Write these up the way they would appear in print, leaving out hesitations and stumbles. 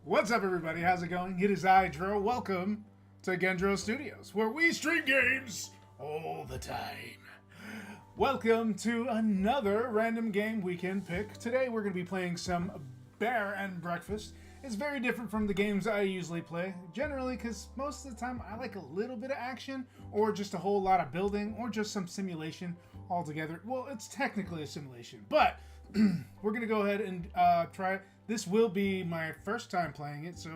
What's up, everybody? How's it going? It is I, Dro. Welcome to Gen-Dro Studios, where we stream games all the time. Welcome to another random game we can pick. Today we're going to be playing some Bear and Breakfast. It's very different from the games I usually play, generally because most of the time I like a little bit of action, or just a whole lot of building, or just some simulation altogether. Well, it's technically a simulation, but we're going to go ahead and try it. This will be my first time playing it, so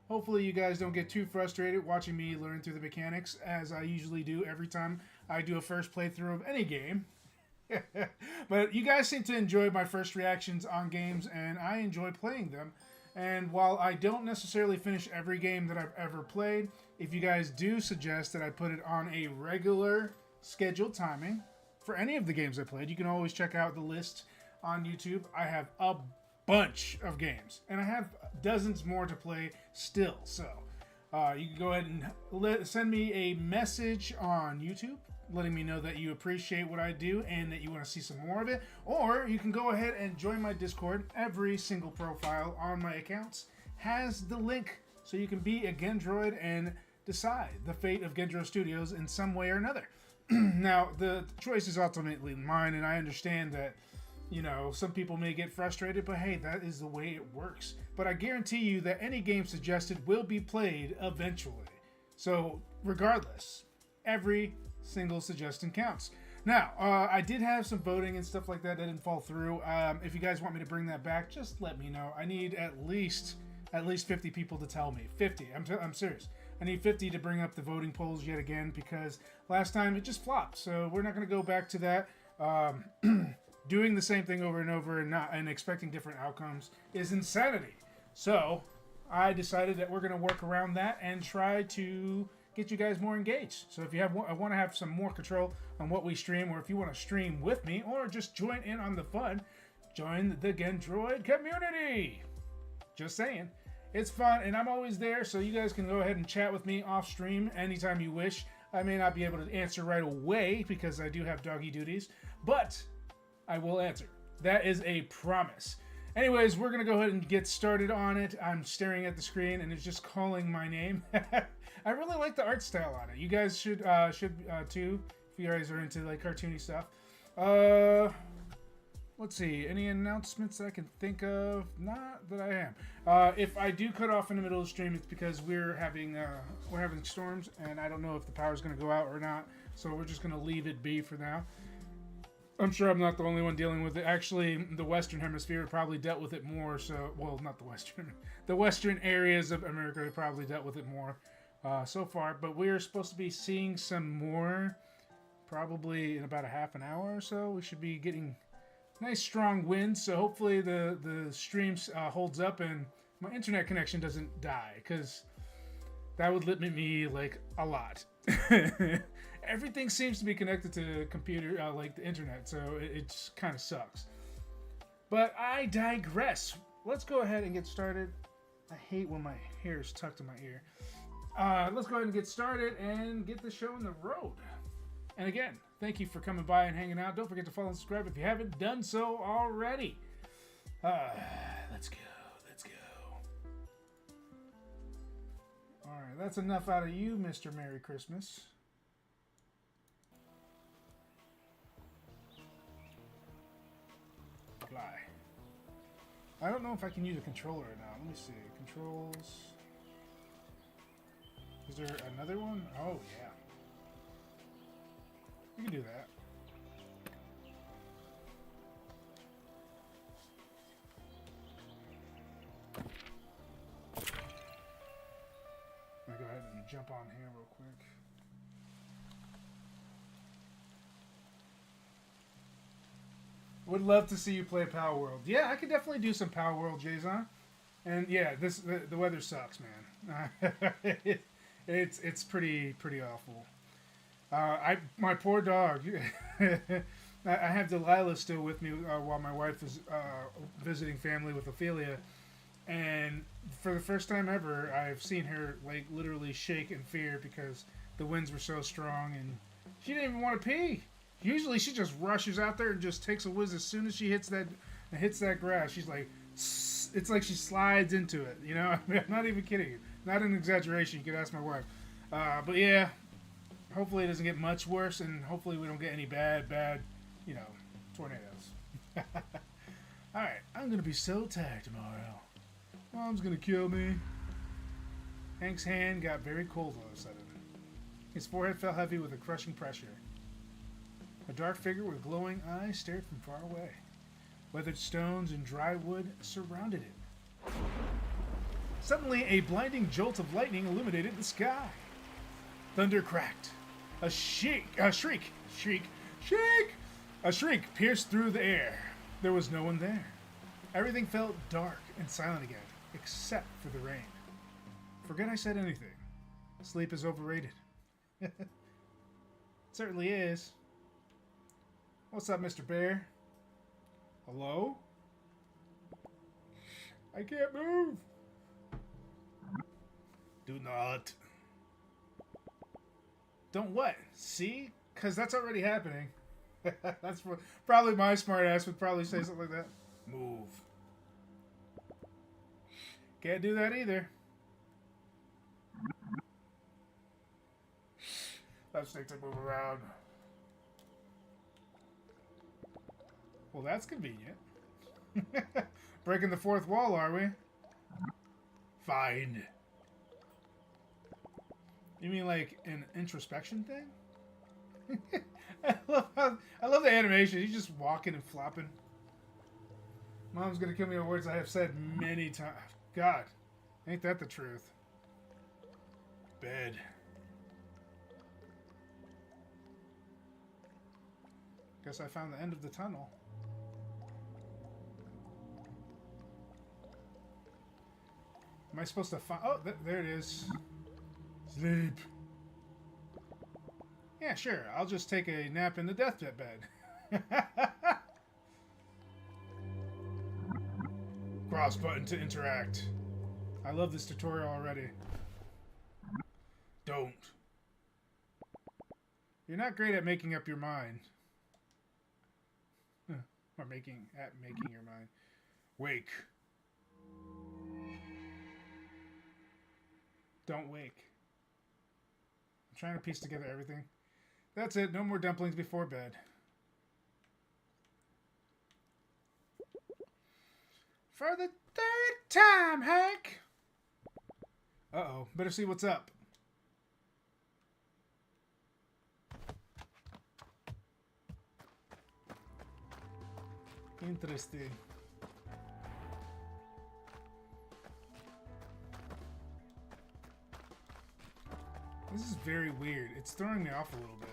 hopefully you guys don't get too frustrated watching me learn through the mechanics, as I usually do every time I do a first playthrough of any game. But you guys seem to enjoy my first reactions on games, and I enjoy playing them. And while I don't necessarily finish every game that I've ever played, if you guys do suggest that I put it on a regular scheduled timing for any of the games I played, you can always check out the list on YouTube. I have a bunch of games, and I have dozens more to play still. So you can go ahead and send me a message on YouTube letting me know that you appreciate what I do and that you want to see some more of it, or you can go ahead and join my Discord. Every single profile on my accounts has the link, so you can be a Gendroid and decide the fate of Gen-Dro Studios in some way or another. Now, the choice is ultimately mine, and I understand that, you know, some people may get frustrated, but hey, that is the way it works. But I guarantee you that any game suggested will be played eventually. So, regardless, every single suggestion counts. Now, I did have some voting and stuff like that didn't fall through. If you guys want me to bring that back, just let me know. I need at least 50 people to tell me. 50. I'm serious. I need 50 to bring up the voting polls yet again, because last time it just flopped. So we're not going to go back to that. Doing the same thing over and over and expecting different outcomes is insanity. So I decided that we're going to work around that and try to get you guys more engaged. So if you want to have some more control on what we stream, or if you want to stream with me, or just join in on the fun, join the Gendroid community. Just saying. It's fun, and I'm always there, so you guys can go ahead and chat with me off stream anytime you wish. I may not be able to answer right away because I do have doggy duties, but I will answer. That is a promise. Anyways, we're going to go ahead and get started on it. I'm staring at the screen, and it's just calling my name. I really like the art style on it. You guys should too, if you guys are into like cartoony stuff. Let's see. Any announcements I can think of? Not that I am. If I do cut off in the middle of the stream, it's because we're having storms, and I don't know if the power's going to go out or not. So we're just going to leave it be for now. I'm sure I'm not the only one dealing with it. Actually, the Western Hemisphere probably dealt with it more. So, well, not the Western. The Western areas of America probably dealt with it more so far. But we're supposed to be seeing some more, probably in about a half an hour or so. We should be getting nice strong winds. So hopefully the stream holds up and my internet connection doesn't die, because that would limit me like a lot. Everything seems to be connected to computer, like the internet, so it kind of sucks. But I digress. Let's go ahead and get started. I hate when my hair is tucked in my ear. Let's go ahead and get started and get the show on the road. And again, thank you for coming by and hanging out. Don't forget to follow and subscribe if you haven't done so already. Let's go. Alright, that's enough out of you, Mr. Merry Christmas. Fly. I don't know if I can use a controller or not. Let me see. Controls. Is there another one? Oh, yeah. You can do that. I'm going to go ahead and jump on here real quick. Would love to see you play Power World. Yeah, I could definitely do some Power World, Jason. And yeah, the weather sucks, man. It's pretty awful. My poor dog. I have Delilah still with me while my wife is visiting family with Ophelia, and for the first time ever, I've seen her like literally shake in fear because the winds were so strong, and she didn't even want to pee. Usually, she just rushes out there and just takes a whiz as soon as she hits that grass. She's like, it's like she slides into it. You know, I'm not even kidding you. Not an exaggeration. You could ask my wife. But yeah, hopefully it doesn't get much worse, and hopefully we don't get any bad, you know, tornadoes. All right, I'm gonna be so tired tomorrow. Mom's gonna kill me. Hank's hand got very cold all of a sudden. His forehead felt heavy with a crushing pressure. A dark figure with glowing eyes stared from far away. Weathered stones and dry wood surrounded it. Suddenly, a blinding jolt of lightning illuminated the sky. Thunder cracked. A shriek pierced through the air. There was no one there. Everything felt dark and silent again, except for the rain. Forget I said anything. Sleep is overrated. It certainly is. What's up, Mr. Bear? Hello? I can't move. Do not. Don't what? See? Because that's already happening. That's probably my smart ass would probably say something like that. Move. Can't do that either. Left stick to move around. Well, that's convenient. Breaking the fourth wall, are we? Fine. You mean like an introspection thing? I love the animation. He's just walking and flopping. Mom's gonna kill me with words I have said many times. God, ain't that the truth? Bed. Guess I found the end of the tunnel. Am I supposed to find... Oh, there it is. Sleep. Yeah, sure. I'll just take a nap in the deathbed bed. Cross button to interact. I love this tutorial already. Don't. You're not great at making up your mind. Or making your mind. Wake. Don't wake. I'm trying to piece together everything. That's it. No more dumplings before bed. For the third time, Hank! Uh-oh. Better see what's up. Interesting. This is very weird. It's throwing me off a little bit.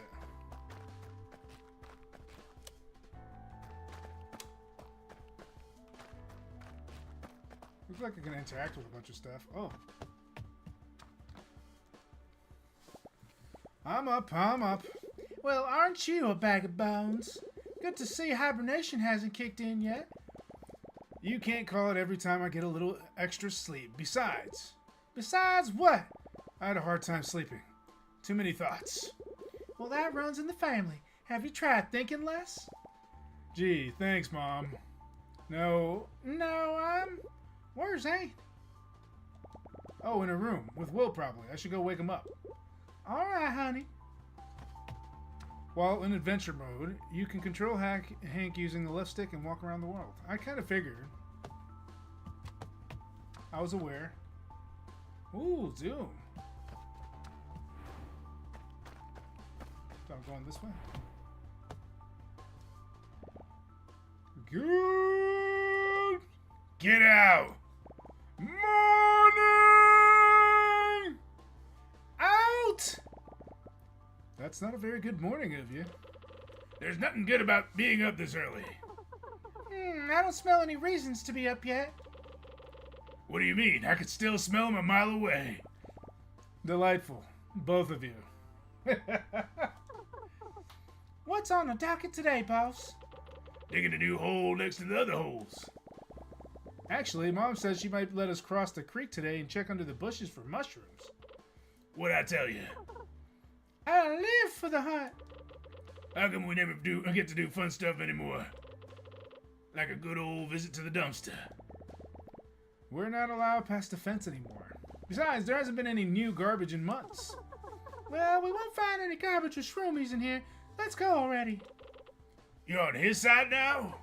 Looks like I can interact with a bunch of stuff. Oh. I'm up, I'm up. Well, aren't you a bag of bones? Good to see hibernation hasn't kicked in yet. You can't call it every time I get a little extra sleep. Besides what? I had a hard time sleeping. Too many thoughts. Well, that runs in the family. Have you tried thinking less? Gee, thanks, Mom. No, where's Hank? Oh, in a room. With Will, probably. I should go wake him up. Alright, honey. While in adventure mode, you can control Hank using the left stick and walk around the world. I kind of figured. I was aware. Ooh, zoom. So I'm going this way. Good. Get out. Morning. Out. That's not a very good morning of you. There's nothing good about being up this early. I don't smell any reasons to be up yet. What do you mean? I could still smell them a mile away. Delightful. Both of you. What's on the docket today, boss? Digging a new hole next to the other holes. Actually, Mom says she might let us cross the creek today and check under the bushes for mushrooms. What'd I tell you? I live for the hunt. How come we never get to do fun stuff anymore? Like a good old visit to the dumpster. We're not allowed past the fence anymore. Besides, there hasn't been any new garbage in months. Well, we won't find any garbage or shroomies in here. Let's go already. You're on his side now?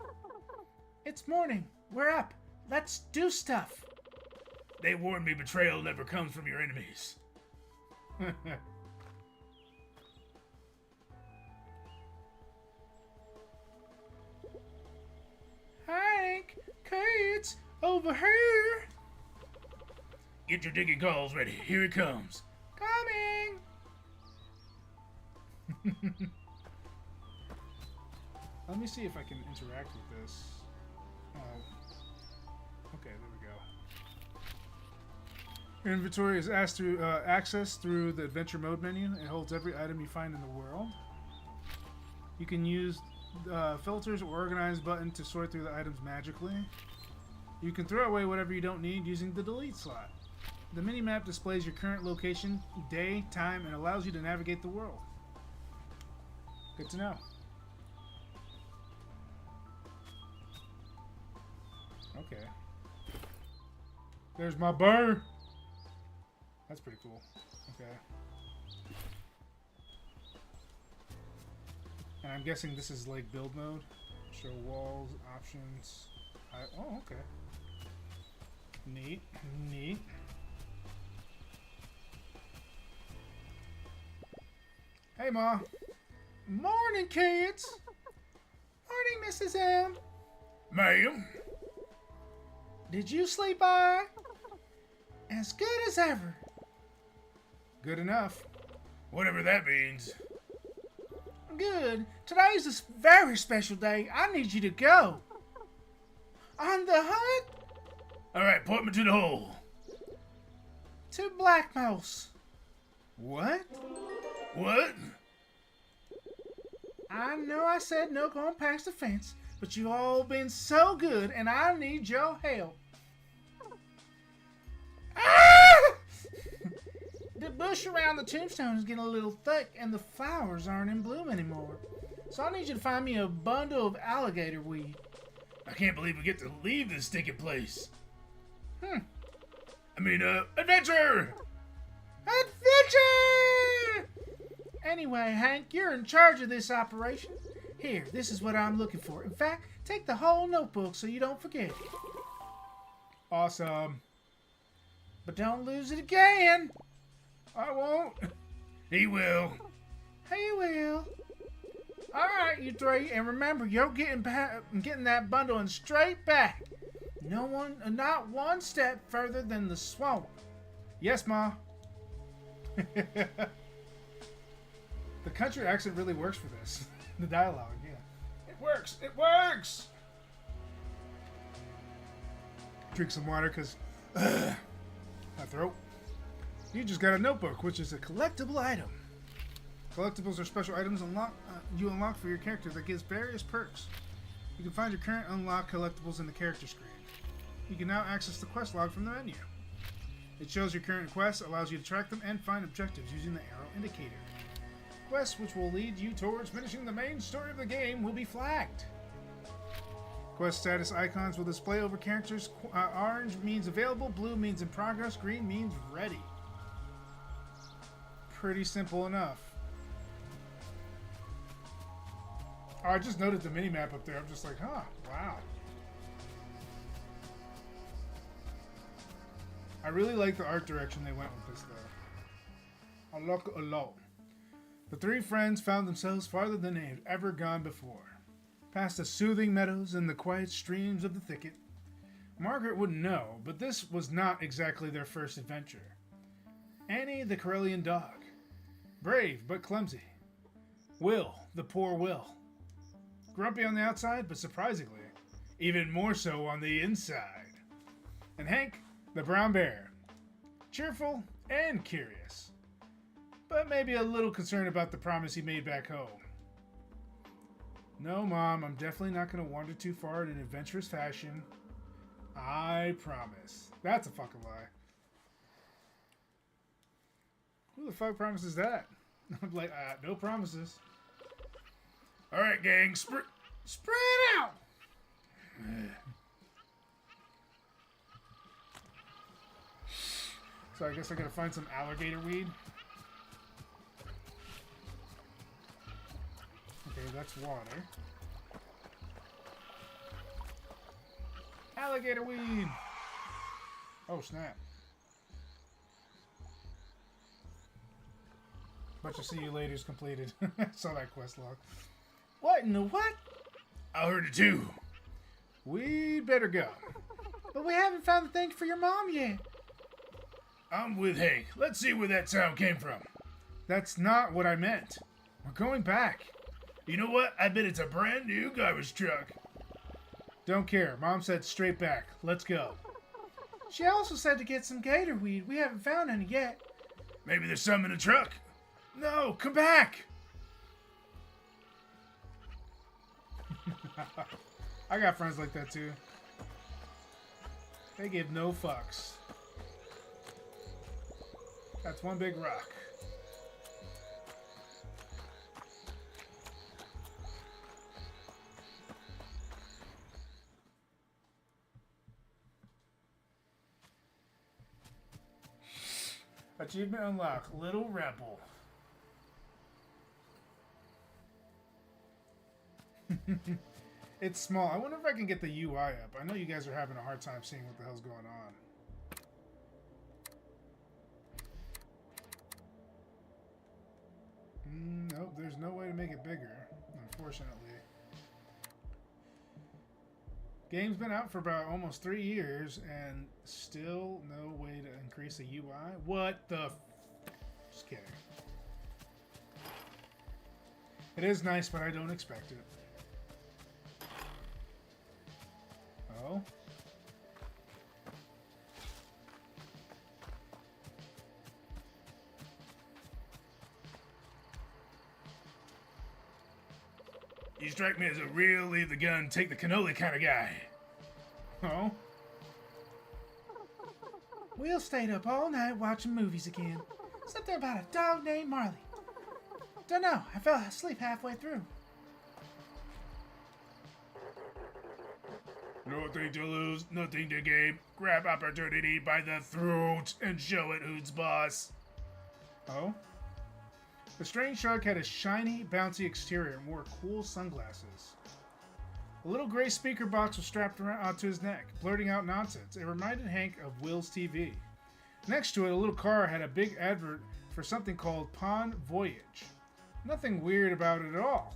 It's morning. We're up. Let's do stuff. They warned me betrayal never comes from your enemies. Hank, Kate, over here. Get your digging calls ready. Here it comes. Coming. Let me see if I can interact with this. Oh. Okay, there we go. Your inventory is accessed through the adventure mode menu. It holds every item you find in the world. You can use filters or organize button to sort through the items magically. You can throw away whatever you don't need using the delete slot. The minimap displays your current location, day, time, and allows you to navigate the world. Good to know. Okay. There's my burr. That's pretty cool. Okay. And I'm guessing this is like build mode. Show walls, options. Oh, okay. Neat. Neat. Hey, Ma. Morning, kids. Morning, Mrs. M. Ma'am? Did you sleep all right? As good as ever. Good enough. Whatever that means. Good. Today's a very special day. I need you to go. On the hunt? Alright, point me to the hole. To Black Mouse. What? What? I know I said no going past the fence, but you've all been so good, and I need your help. Ah! The bush around the tombstone is getting a little thick, and the flowers aren't in bloom anymore. So I need you to find me a bundle of alligator weed. I can't believe we get to leave this stinking place. I mean, adventure! Adventure! Anyway, Hank, you're in charge of this operation. Here, this is what I'm looking for. In fact, take the whole notebook so you don't forget. Awesome. But don't lose it again. I won't. He will. He will. All right, you three, and remember, you're getting that bundle and straight back. Not one step further than the swamp. Yes, Ma. The country accent really works for this. The dialogue, yeah. It works. It works. Drink some water, cause my throat. You just got a notebook, which is a collectible item. Collectibles are special items you unlock for your character that gives various perks. You can find your current unlocked collectibles in the character screen. You can now access the quest log from the menu. It shows your current quests, allows you to track them, and find objectives using the arrow indicator. Quests which will lead you towards finishing the main story of the game will be flagged. Quest status icons will display over characters. Orange means available, blue means in progress, green means ready. Pretty simple enough. Oh, I just noted the minimap up there. I'm just like, huh, wow. I really like the art direction they went with this, though. I like it a lot. The three friends found themselves farther than they had ever gone before. Past the soothing meadows and the quiet streams of the thicket. Margaret wouldn't know, but this was not exactly their first adventure. Annie, the Corellian dog. Brave, but clumsy. Will, the poor Will. Grumpy on the outside, but surprisingly, even more so on the inside. And Hank, the brown bear. Cheerful and curious, but maybe a little concerned about the promise he made back home. No, Mom, I'm definitely not going to wander too far in an adventurous fashion. I promise. That's a fucking lie. Who the fuck promises that? I'm like, no promises. Alright, gang, spread out! So I guess I gotta find some alligator weed. Okay, that's water. Alligator weed! Oh, snap. Bunch of see you later's completed. Saw that quest log. What in the what? I heard it too. We better go. But we haven't found the thing for your mom yet. I'm with Hank. Let's see where that sound came from. That's not what I meant. We're going back. You know what? I bet it's a brand new garbage truck. Don't care. Mom said straight back. Let's go. She also said to get some gator weed. We haven't found any yet. Maybe there's some in the truck. No, come back. I got friends like that too. They give no fucks. That's one big rock. Achievement unlocked. Little Rebel. It's small. I wonder if I can get the UI up. I know you guys are having a hard time seeing what the hell's going on. Nope, there's no way to make it bigger, unfortunately. Game's been out for about almost 3 years, and still no way to increase the UI? What the f... Just kidding. It is nice, but I don't expect it. Oh? You strike me as a real leave the gun, take the cannoli kind of guy. Oh? Will stayed up all night watching movies again. Something about a dog named Marley. Dunno, I fell asleep halfway through. Nothing to lose, nothing to gain. Grab opportunity by the throat and show it who's boss. Oh? The strange shark had a shiny, bouncy exterior and wore cool sunglasses. A little gray speaker box was strapped around onto his neck, blurting out nonsense. It reminded Hank of Will's TV. Next to it, a little car had a big advert for something called Pond Voyage. Nothing weird about it at all.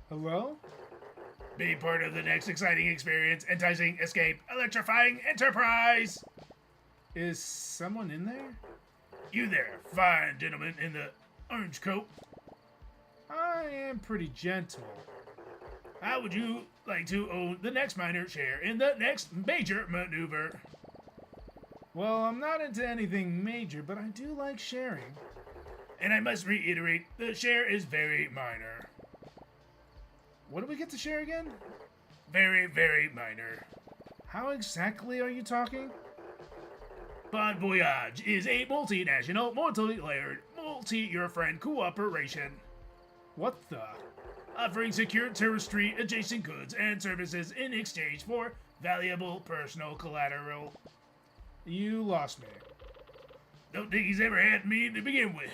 Hello? Be part of the next exciting experience, enticing escape, electrifying enterprise! Is someone in there? You there, fine gentleman in the orange coat. I am pretty gentle. How would you like to own the next minor share in the next major maneuver? Well, I'm not into anything major, but I do like sharing. And I must reiterate, the share is very minor. What do we get to share again? Very, very minor. How exactly are you talking? Bon Voyage is a multinational, multi-layered, multi-your-friend cooperation. What the? Offering secure terrestrial adjacent goods and services in exchange for valuable personal collateral. You lost me. Don't think he's ever had me to begin with.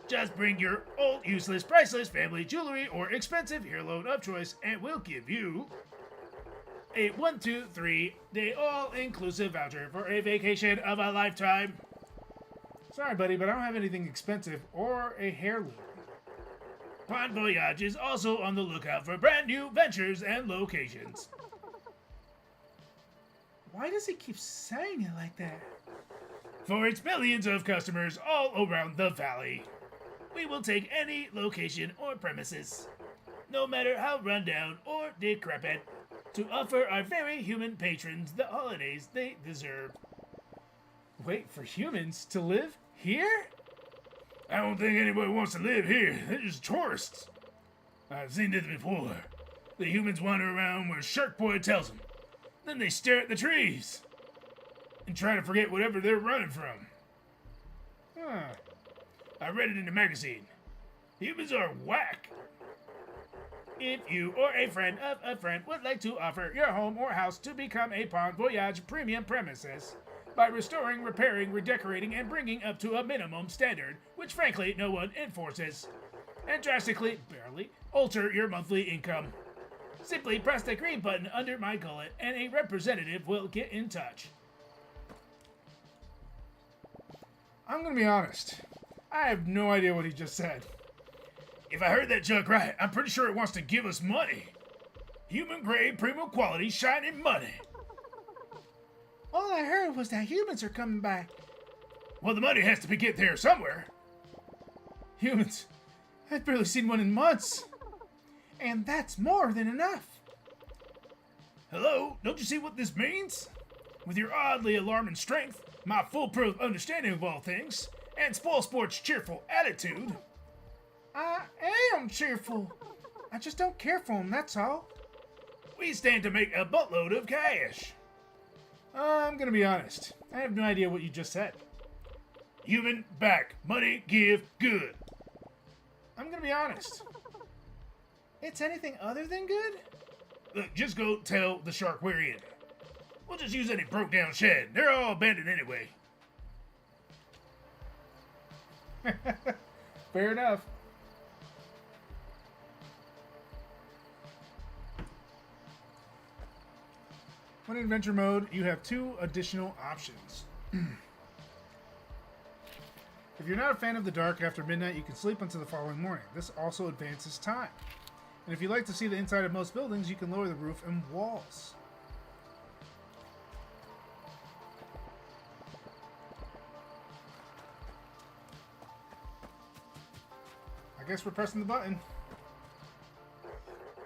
Just bring your old, useless, priceless family jewelry or expensive heirloom of choice, and we'll give you a 1, 2, 3 day all-inclusive voucher for a vacation of a lifetime. Sorry, buddy, but I don't have anything expensive or a heirloom. Bon Voyage is also on the lookout for brand new ventures and locations. Why does he keep saying it like that? For its millions of customers all around the valley, we will take any location or premises, no matter how rundown or decrepit, to offer our very human patrons the holidays they deserve. Wait, for humans to live here? I don't think anybody wants to live here. They're just tourists. I've seen this before. The humans wander around where Shark Boy tells them. Then they stare at the trees and try to forget whatever they're running from. I read it in the magazine. Humans are whack. If you or a friend of a friend would like to offer your home or house to become a Pond Voyage premium premises by restoring, repairing, redecorating, and bringing up to a minimum standard, which frankly no one enforces, and drastically, barely, alter your monthly income. Simply press the green button under my gullet and a representative will get in touch. I'm gonna be honest. I have no idea what he just said. If I heard that junk right, I'm pretty sure it wants to give us money. Human grade, premium quality, shining money. All I heard was that humans are coming back. Well, the money has to be get there somewhere. Humans? I've barely seen one in months. And that's more than enough. Hello? Don't you see what this means? With your oddly alarming strength, my foolproof understanding of all things, and Spoilsport's cheerful attitude. I am cheerful. I just don't care for them, that's all. We stand to make a buttload of cash. I'm gonna be honest. I have no idea what you just said. Human back, money give good. I'm gonna be honest. It's anything other than good? Look, just go tell the shark we're in. We'll just use any broke down shed. They're all abandoned anyway. Fair enough. When in adventure mode, you have 2 additional options. If you're not a fan of the dark after midnight, you can sleep until the following morning. This also advances time. And if you like to see the inside of most buildings, you can lower the roof and walls. I guess we're pressing the button.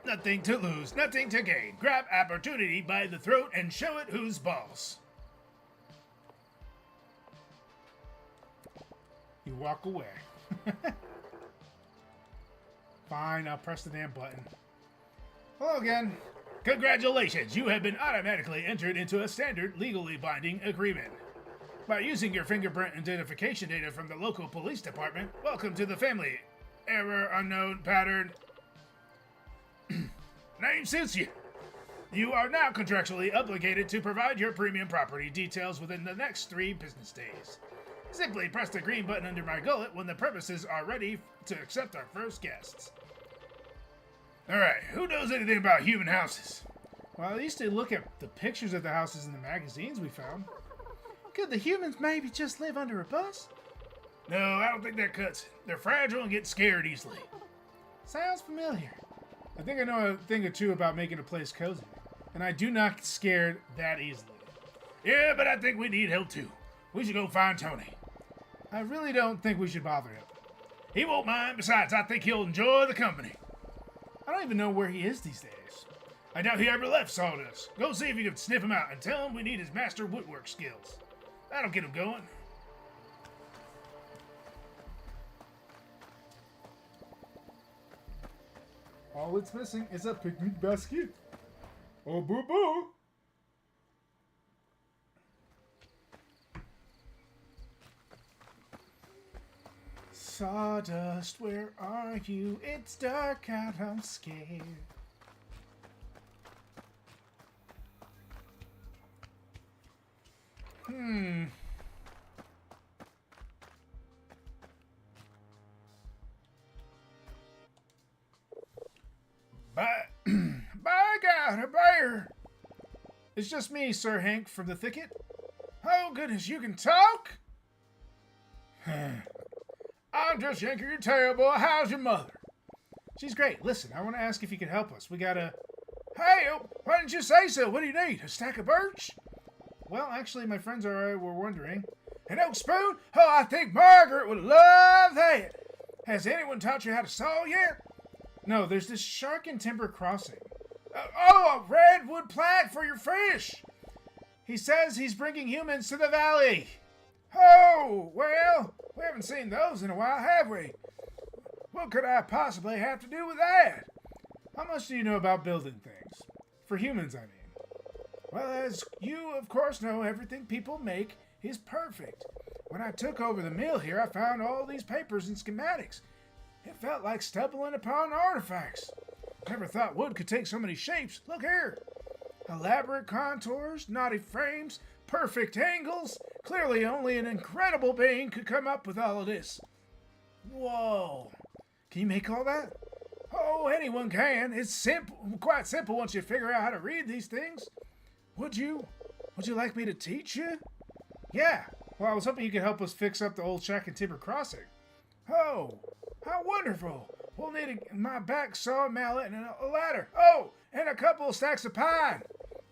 Nothing to lose, nothing to gain. Grab opportunity by the throat and show it who's boss. You walk away. Fine, I'll press the damn button. Hello again. Congratulations, you have been automatically entered into a standard legally binding agreement. By using your fingerprint identification data from the local police department, welcome to the family. Error unknown pattern. Name suits you. You are now contractually obligated to provide your premium property details within the next 3 business days. Simply press the green button under my gullet when the premises are ready to accept our first guests. Alright, who knows anything about human houses? Well, at least they look at the pictures of the houses in the magazines we found. Could the humans maybe just live under a bus? No, I don't think that cuts it. They're fragile and get scared easily. Sounds familiar. I think I know a thing or two about making a place cozy. And I do not get scared that easily. Yeah, but I think we need help too. We should go find Tony. I really don't think we should bother him. He won't mind. Besides, I think he'll enjoy the company. I don't even know where he is these days. I doubt he ever left Sawdust. Go see if you can sniff him out and tell him we need his master woodwork skills. That'll get him going. All it's missing is a picnic basket. Oh, boo boo. Sawdust, where are you? It's dark out, I'm scared. By God, a bear! It's just me, Sir Hank, from the thicket. Oh, goodness, you can talk? I'm just yanking your tail, boy. How's your mother? She's great. Listen, I want to ask if you can help us. We gotta... Help? Why didn't you say so? What do you need? A stack of birch? Well, actually, my friends were wondering. An oak spoon? Oh, I think Margaret would love that. Has anyone taught you how to saw yet? No, there's this shark and timber crossing. A redwood plank for your fish. He says he's bringing humans to the valley. Oh, well, we haven't seen those in a while, have we? What could I possibly have to do with that? How much do you know about building things? For humans, I mean. Well, as you, of course, know, everything people make is perfect. When I took over the mill here, I found all these papers and schematics. It felt like stumbling upon artifacts. Never thought wood could take so many shapes. Look here. Elaborate contours, knotty frames, perfect angles. Clearly only an incredible being could come up with all of this. Whoa. Can you make all that? Oh, anyone can. It's simple, quite simple once you figure out how to read these things. Would you like me to teach you? Yeah. Well, I was hoping you could help us fix up the old shack in Timber Crossing. Oh, how wonderful. We'll need my back saw, mallet, and a ladder. Oh, and a couple of stacks of pine.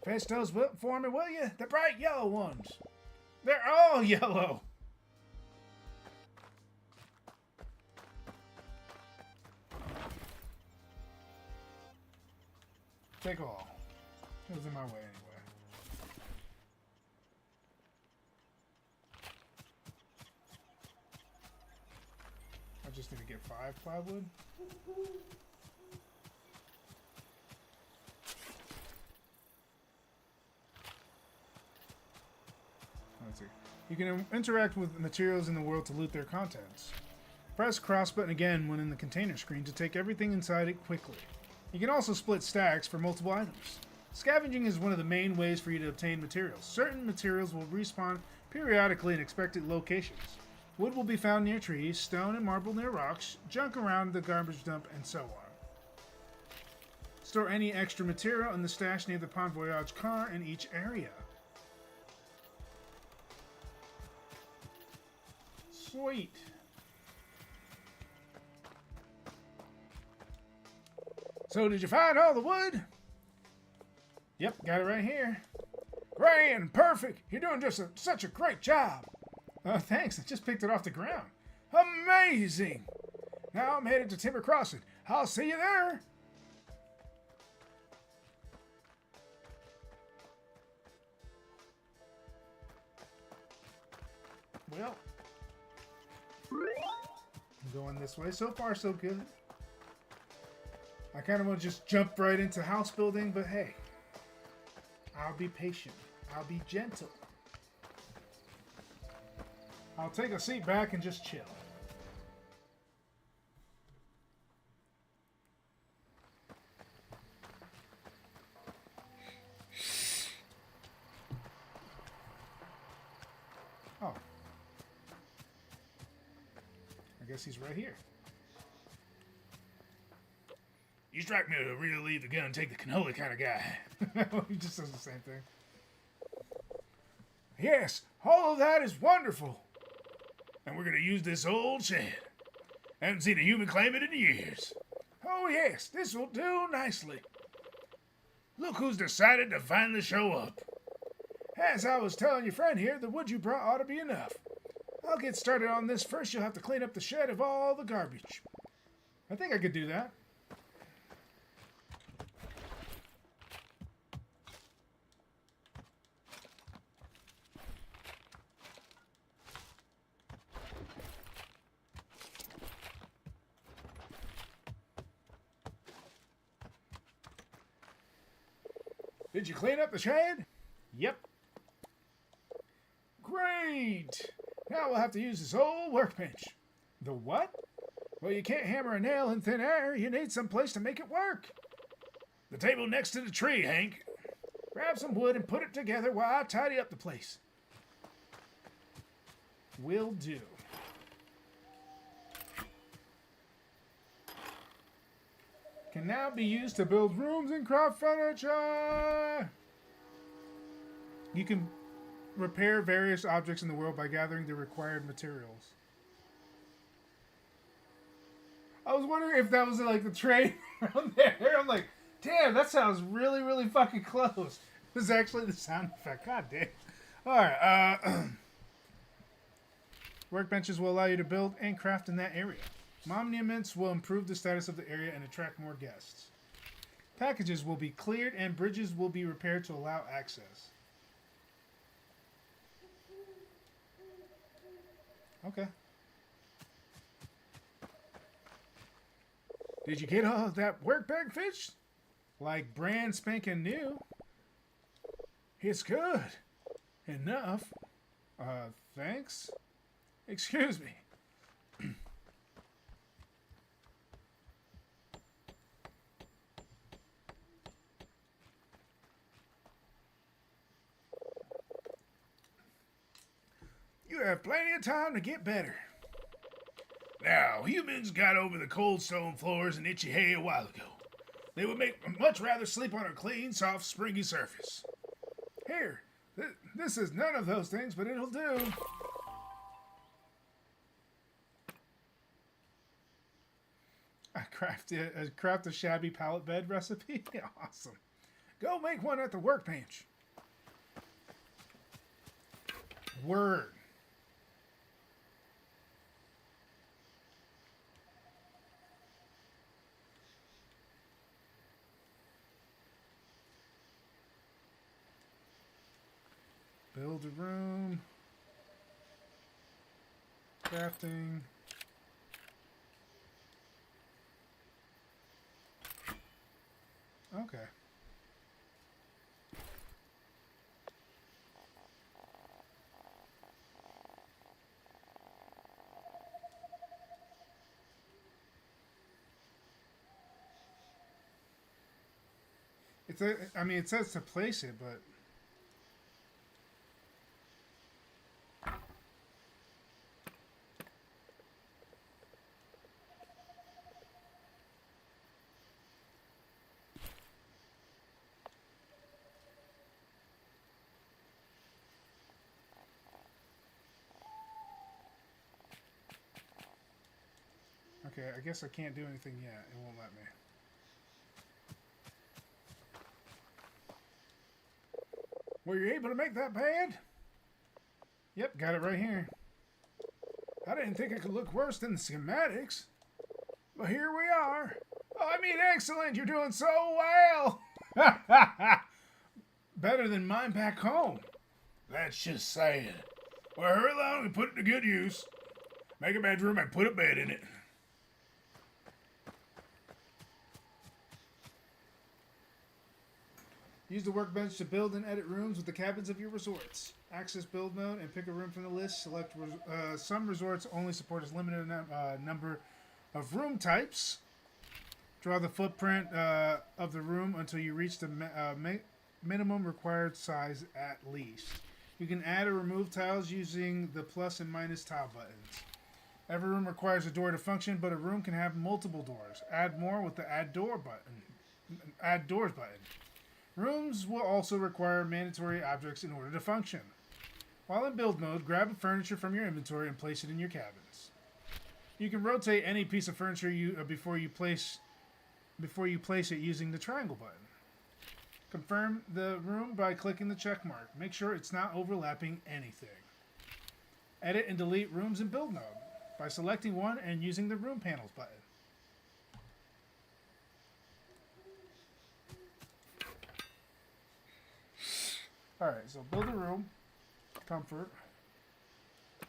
Fetch those for me, will you? The bright yellow ones. They're all yellow. Take all. It was in my way anyway. I just need to get 5 plywood. Let's see. You can interact with materials in the world to loot their contents. Press cross button again when in the container screen to take everything inside it quickly. You can also split stacks for multiple items. Scavenging is one of the main ways for you to obtain materials. Certain materials will respawn periodically in expected locations. Wood will be found near trees, stone and marble near rocks, junk around the garbage dump, and so on. Store any extra material in the stash near the Pond Voyage car in each area. Sweet. So did you find all the wood? Yep, got it right here. Grand, perfect. You're doing such a great job. Thanks, I just picked it off the ground. Amazing. Now I'm headed to Timber Crossing. I'll see you there. Well, I'm going this way. So far, so good. I kind of want to just jump right into house building, but hey, I'll be patient. I'll be gentle. I'll take a seat back and just chill. Oh. I guess he's right here. You strike me as a real leave the gun and take the cannoli kind of guy. He just says the same thing. Yes, all of that is wonderful. And we're going to use this old shed. Haven't seen a human claim it in years. Oh yes, this will do nicely. Look who's decided to finally show up. As I was telling your friend here, the wood you brought ought to be enough. I'll get started on this first. You'll have to clean up the shed of all the garbage. I think I could do that. Did you clean up the shed? Yep. Great! Now we'll have to use this old workbench. The what? Well, you can't hammer a nail in thin air. You need some place to make it work. The table next to the tree, Hank. Grab some wood and put it together while I tidy up the place. Will do. Can now be used to build rooms and craft furniture. You can repair various objects in the world by gathering the required materials. I was wondering if that was like the train around there. I'm like, damn, that sounds really, really fucking close. This is actually the sound effect. God damn. Alright, workbenches will allow you to build and craft in that area. Monuments will improve the status of the area and attract more guests. Packages will be cleared and bridges will be repaired to allow access. Okay. Did you get all of that workbench fixed? Like brand spanking new? It's good. Enough. Thanks? Excuse me. have plenty of time to get better. Now, humans got over the cold stone floors and itchy hay a while ago. They would much rather sleep on a clean, soft, springy surface. Here, this is none of those things, but it'll do. I craft a shabby pallet bed recipe. Awesome. Go make one at the workbench. Word. Build a room. Crafting. Okay. I mean, it says to place it, but okay, I guess I can't do anything yet. It won't let me. Were you able to make that bed? Yep, got it right here. I didn't think it could look worse than the schematics. But here we are. Oh, I mean, excellent. You're doing so well. Better than mine back home. That's just saying. Well, hurry along and put it to good use. Make a bedroom and put a bed in it. Use the workbench to build and edit rooms with the cabins of your resorts. Access build mode and pick a room from the list. Select some resorts only support a limited number of room types. Draw the footprint of the room until you reach the minimum required size at least. You can add or remove tiles using the plus and minus tile buttons. Every room requires a door to function, but a room can have multiple doors. Add more with the Add Doors button. Rooms will also require mandatory objects in order to function. While in build mode, grab furniture from your inventory and place it in your cabins. You can rotate any piece of furniture before you place it using the triangle button. Confirm the room by clicking the check mark. Make sure it's not overlapping anything. Edit and delete rooms in build mode by selecting one and using the room panels button. Alright, so build a room, comfort,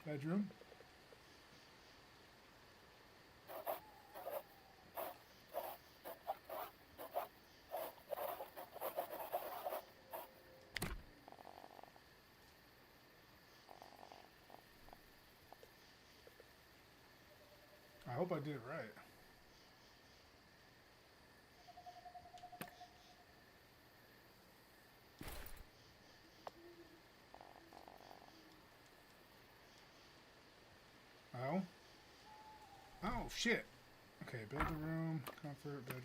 bedroom. I hope I did it right. Oh. Oh, shit. Okay, build a room, comfort, bedroom.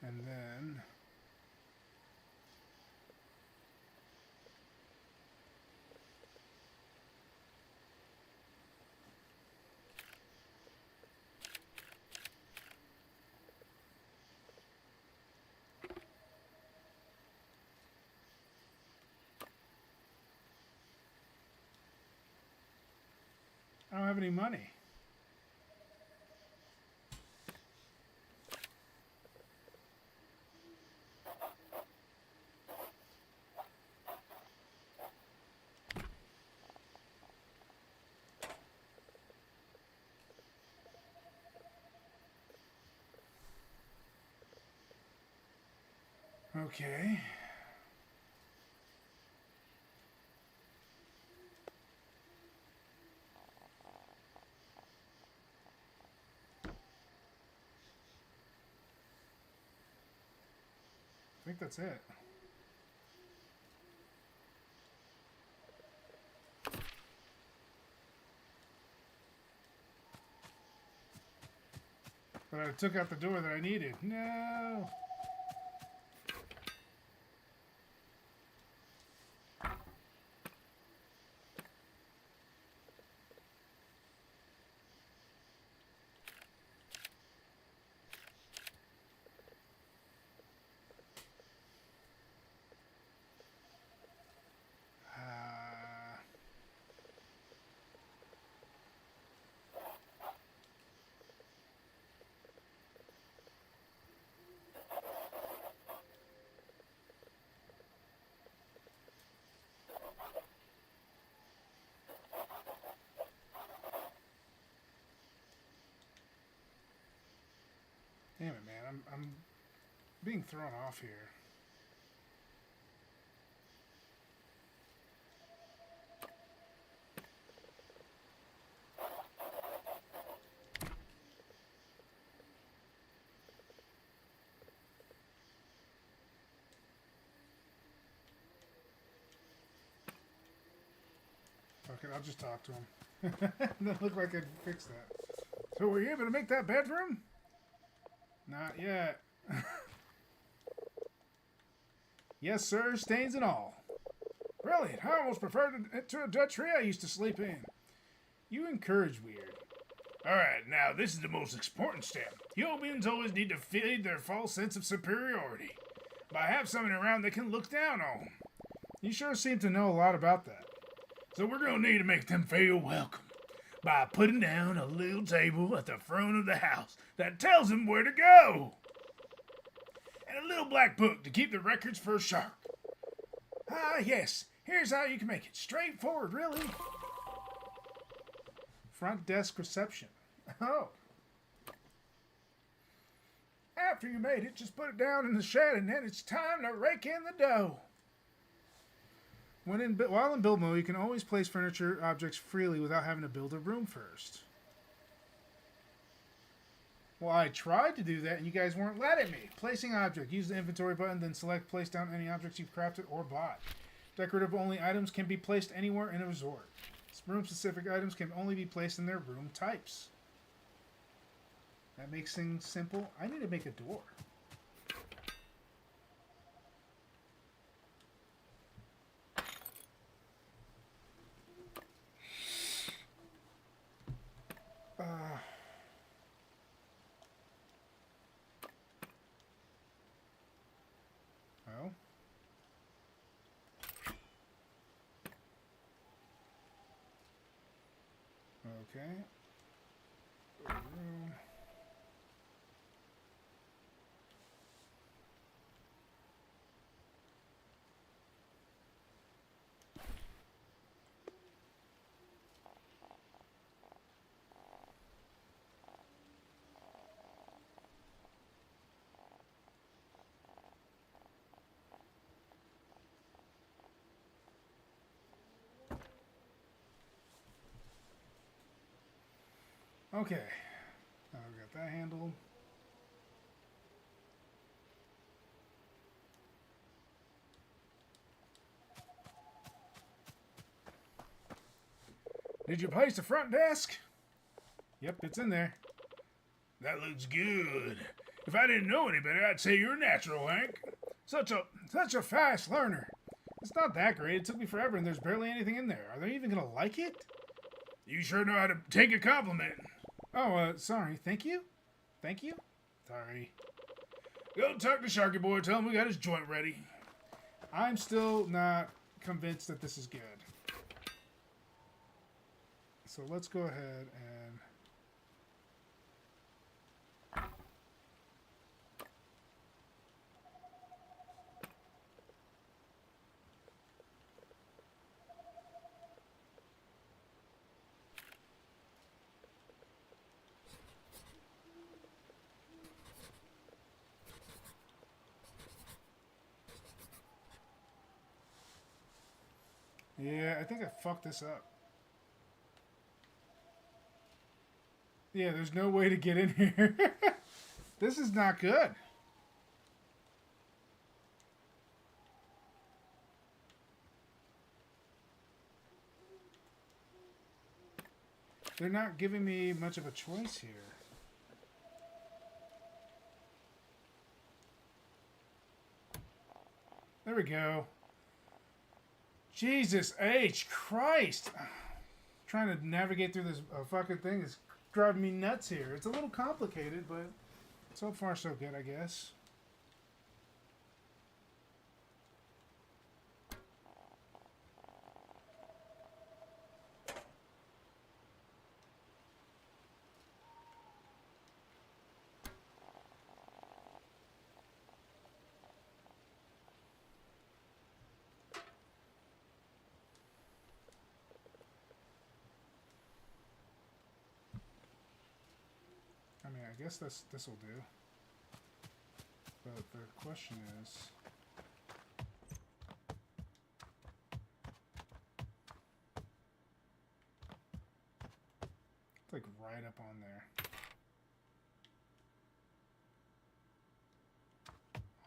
And then I don't have any money. Okay. think that's it. But I took out the door that I needed. No! Damn it, man. I'm being thrown off here. Okay, I'll just talk to him. Doesn't look like I can fix that. So were you able to make that bedroom? Not yet. Yes, sir, stains and all. Brilliant. I almost preferred it to a Dutch tree I used to sleep in. You encourage weird. Alright, now this is the most important step. Humans always need to feed their false sense of superiority. By have someone around they can look down on. You sure seem to know a lot about that. So we're gonna need to make them feel welcome by putting down a little table at the front of the house that tells them where to go. And a little black book to keep the records for a shark. Ah, yes. Here's how you can make it. Straightforward, really. Front desk reception. Oh. After you made it, just put it down in the shed and then it's time to rake in the dough. While in build mode, you can always place furniture objects freely without having to build a room first. Well, I tried to do that and you guys weren't letting me. Placing object. Use the inventory button, then select place down any objects you've crafted or bought. Decorative only items can be placed anywhere in a resort. Room-specific items can only be placed in their room types. That makes things simple. I need to make a door. Well. Okay. Okay. Now we got that handled. Did you place the front desk? Yep, it's in there. That looks good. If I didn't know any better, I'd say you're natural, Hank. Such a fast learner. It's not that great. It took me forever and there's barely anything in there. Are they even gonna like it? You sure know how to take a compliment. Oh, sorry. Thank you? Thank you? Sorry. Go talk to Sharky Boy. Tell him we got his joint ready. I'm still not convinced that this is good. So let's go ahead and... Yeah, I think I fucked this up. Yeah, there's no way to get in here. This is not good. They're not giving me much of a choice here. There we go. Jesus H. Christ. Trying to navigate through this fucking thing is driving me nuts here. It's a little complicated, but so far so good, I guess. I mean, I guess this will do. But the question is, it's like right up on there.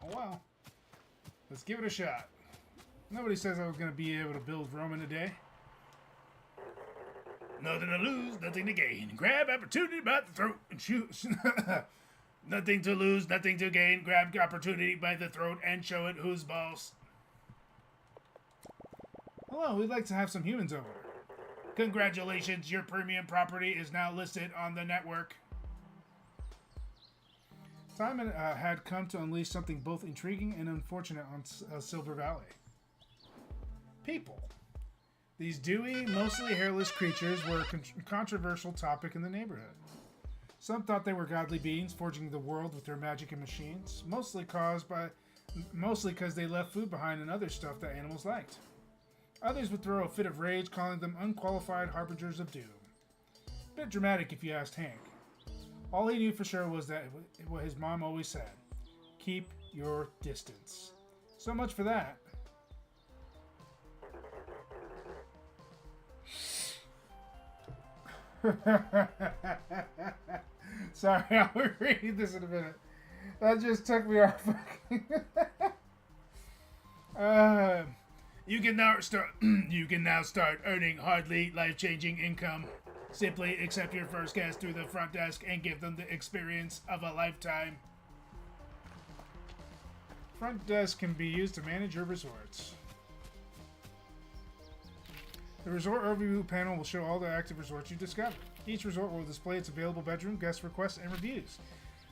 Oh well. Let's give it a shot. Nobody says I was going to be able to build Rome in a day. Nothing to lose, nothing to gain. Grab opportunity by the throat and shoot. Nothing to lose, nothing to gain. Grab opportunity by the throat and show it who's boss. Hello, we'd like to have some humans over. Congratulations, your premium property is now listed on the network. Time had come to unleash something both intriguing and unfortunate on Silver Valley. People. These dewy, mostly hairless creatures were a controversial topic in the neighborhood. Some thought they were godly beings forging the world with their magic and machines, mostly because they left food behind and other stuff that animals liked. Others would throw a fit of rage, calling them unqualified harbingers of doom. A bit dramatic if you asked Hank. All he knew for sure was that what his mom always said: keep your distance. So much for that. Sorry, I'll read this in a minute. That just took me off. You can now start earning hardly life-changing income. Simply accept your first guest through the front desk and give them the experience of a lifetime. Front desk can be used to manage your resorts. The resort overview panel will show all the active resorts you discover. Each resort will display its available bedroom, guest requests, and reviews.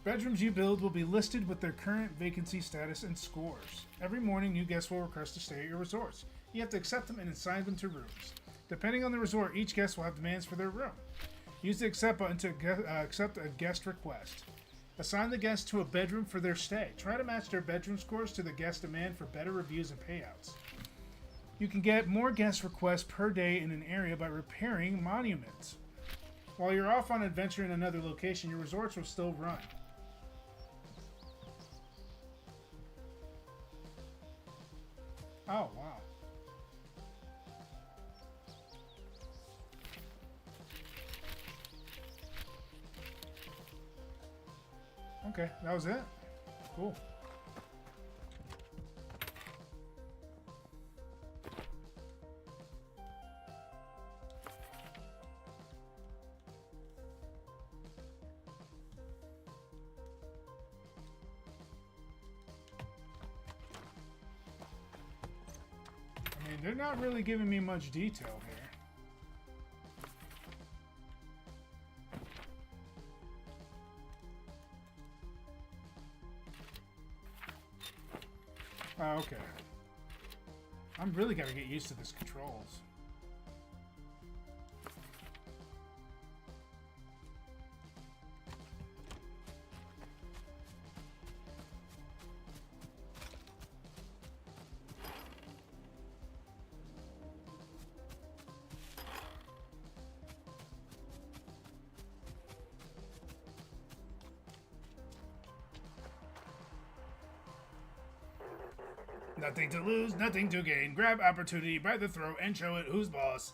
Bedrooms you build will be listed with their current vacancy status and scores. Every morning, new guests will request to stay at your resorts. You have to accept them and assign them to rooms. Depending on the resort, each guest will have demands for their room. Use the accept button to accept a guest request. Assign the guest to a bedroom for their stay. Try to match their bedroom scores to the guest demand for better reviews and payouts. You can get more guest requests per day in an area by repairing monuments. While you're off on adventure in another location, your resorts will still run. Oh, wow. Okay, that was it. Cool. I mean, they're not really giving me much detail here. Oh, okay. I'm really gotta get used to this controls. Nothing to lose, nothing to gain. Grab opportunity by the throat and show it who's boss.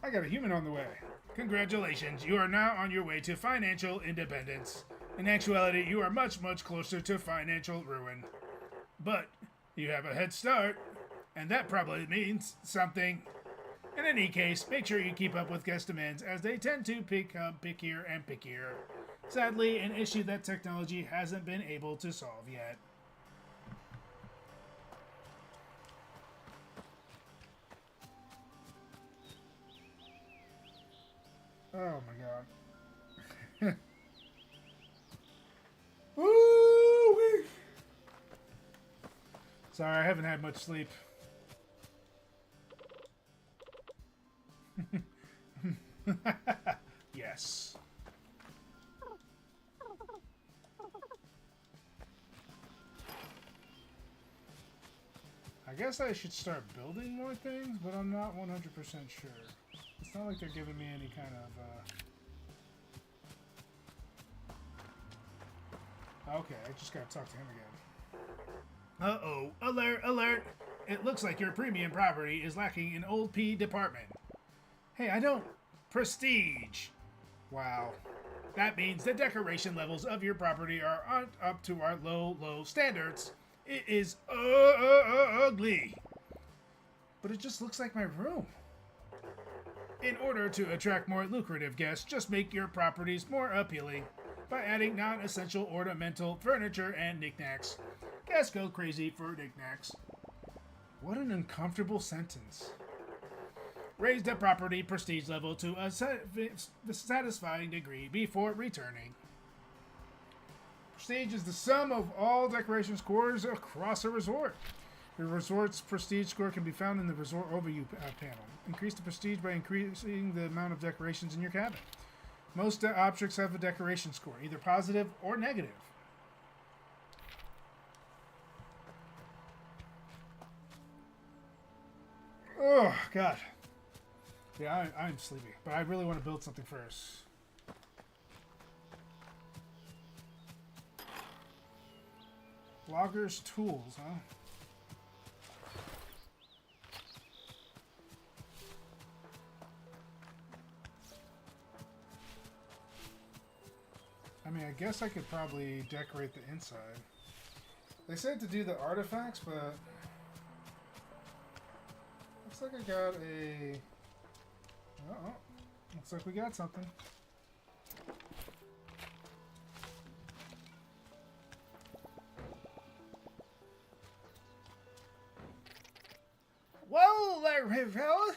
I got a human on the way. Congratulations, you are now on your way to financial independence. In actuality, you are much, much closer to financial ruin. But you have a head start, and that probably means something. In any case, make sure you keep up with guest demands as they tend to become pickier and pickier. Sadly, an issue that technology hasn't been able to solve yet. Oh my god. Woo-wee. Sorry, I haven't had much sleep. Yes. I guess I should start building more things, but I'm not 100% sure. It's not like they're giving me any kind of, Okay, I just gotta talk to him again. Uh-oh. Alert, alert. It looks like your premium property is lacking an old P department. Hey, I don't... Prestige. Wow. That means the decoration levels of your property aren't up to our low standards. It is ugly. But it just looks like my room. In order to attract more lucrative guests, just make your properties more appealing by adding non-essential ornamental furniture and knickknacks. Guests go crazy for knickknacks. What an uncomfortable sentence. Raise the property prestige level to a satisfying degree before returning. Prestige is the sum of all decoration scores across a resort. Your resort's prestige score can be found in the resort overview panel. Increase the prestige by increasing the amount of decorations in your cabin. Most objects have a decoration score, either positive or negative. Oh, God. Yeah, I'm sleepy, but I really want to build something first. Logger's tools, huh? I mean, I guess I could probably decorate the inside. They said to do the artifacts, but... Looks like I got a... Uh-oh. Looks like we got something. Whoa there, fella!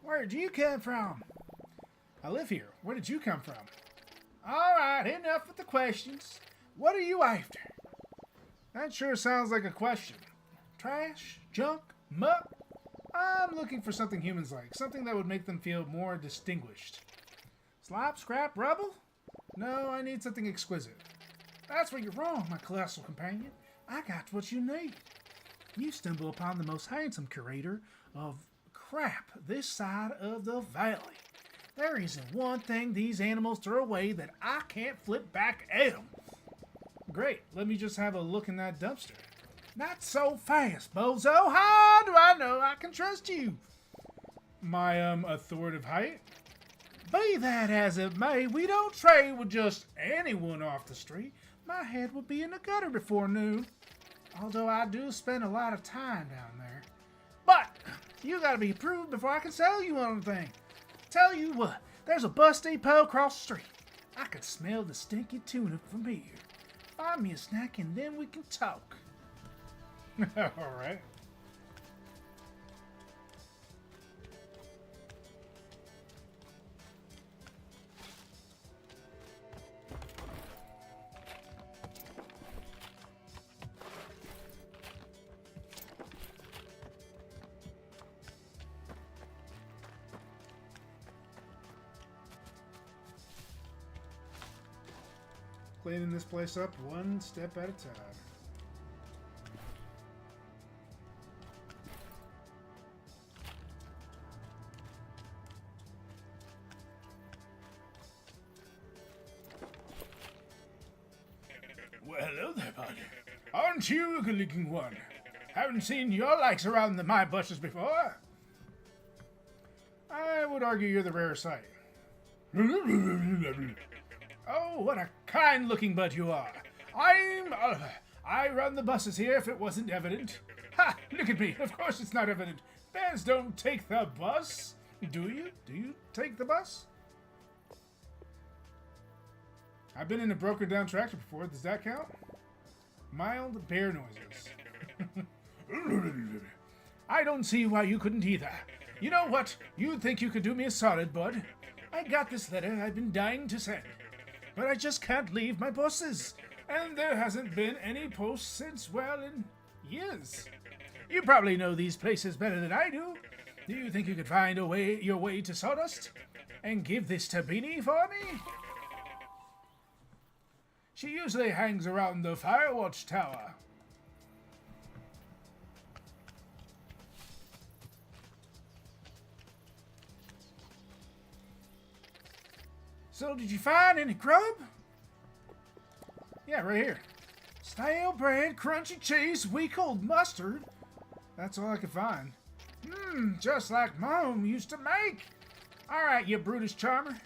Where'd you come from? I live here. Where did you come from? Alright, enough with the questions. What are you after? That sure sounds like a question. Trash? Junk? Muck? I'm looking for something humans like. Something that would make them feel more distinguished. Slop, scrap, rubble? No, I need something exquisite. That's where you're wrong, my colossal companion. I got what you need. You stumble upon the most handsome curator of crap this side of the valley. There isn't one thing these animals throw away that I can't flip back at them. Great, let me just have a look in that dumpster. Not so fast, bozo. How do I know I can trust you? My, authoritative height? Be that as it may, we don't trade with just anyone off the street. My head would be in the gutter before noon. Although I do spend a lot of time down there. But you gotta be approved before I can sell you anything. Tell you what, there's a bus depot across the street. I could smell the stinky tuna from here. Find me a snack and then we can talk. Alright. Cleaning this place up one step at a time. Well, hello there, bud. Aren't you a good-looking one? Haven't seen your likes around my bushes before. I would argue you're the rare sight. Oh, what a kind-looking bud you are. I'm Oliver. I run the buses here if it wasn't evident. Ha! Look at me. Of course it's not evident. Bears don't take the bus. Do you? Do you take the bus? I've been in a broken down tractor before. Does that count? Mild bear noises. I don't see why you couldn't either. You know what? You'd think you could do me a solid, bud. I got this letter I've been dying to send. But I just can't leave my bosses. And there hasn't been any post since, well, in years. You probably know these places better than I do. Do you think you could find your way to Sawdust? And give this to Beanie for me? She usually hangs around the Firewatch Tower. So, did you find any grub? Yeah, right here. Stale bread, crunchy cheese, week old mustard. That's all I could find. Just like Mom used to make. Alright, you brutish charmer.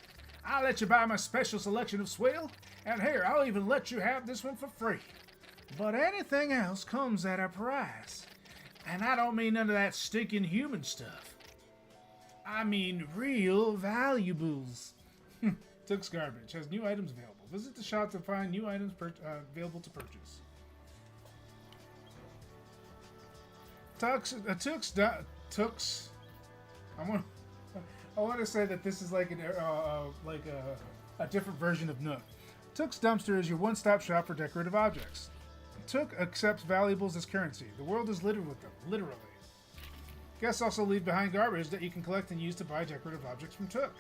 I'll let you buy my special selection of swill. And here, I'll even let you have this one for free. But anything else comes at a price. And I don't mean none of that stinking human stuff. I mean real valuables. Took's Garbage has new items available. Visit the shop to find new items available to purchase. Took's. I want to say that this is like a different version of Nook. Took's Dumpster is your one-stop shop for decorative objects. Took accepts valuables as currency. The world is littered with them, literally. Guests also leave behind garbage that you can collect and use to buy decorative objects from Took.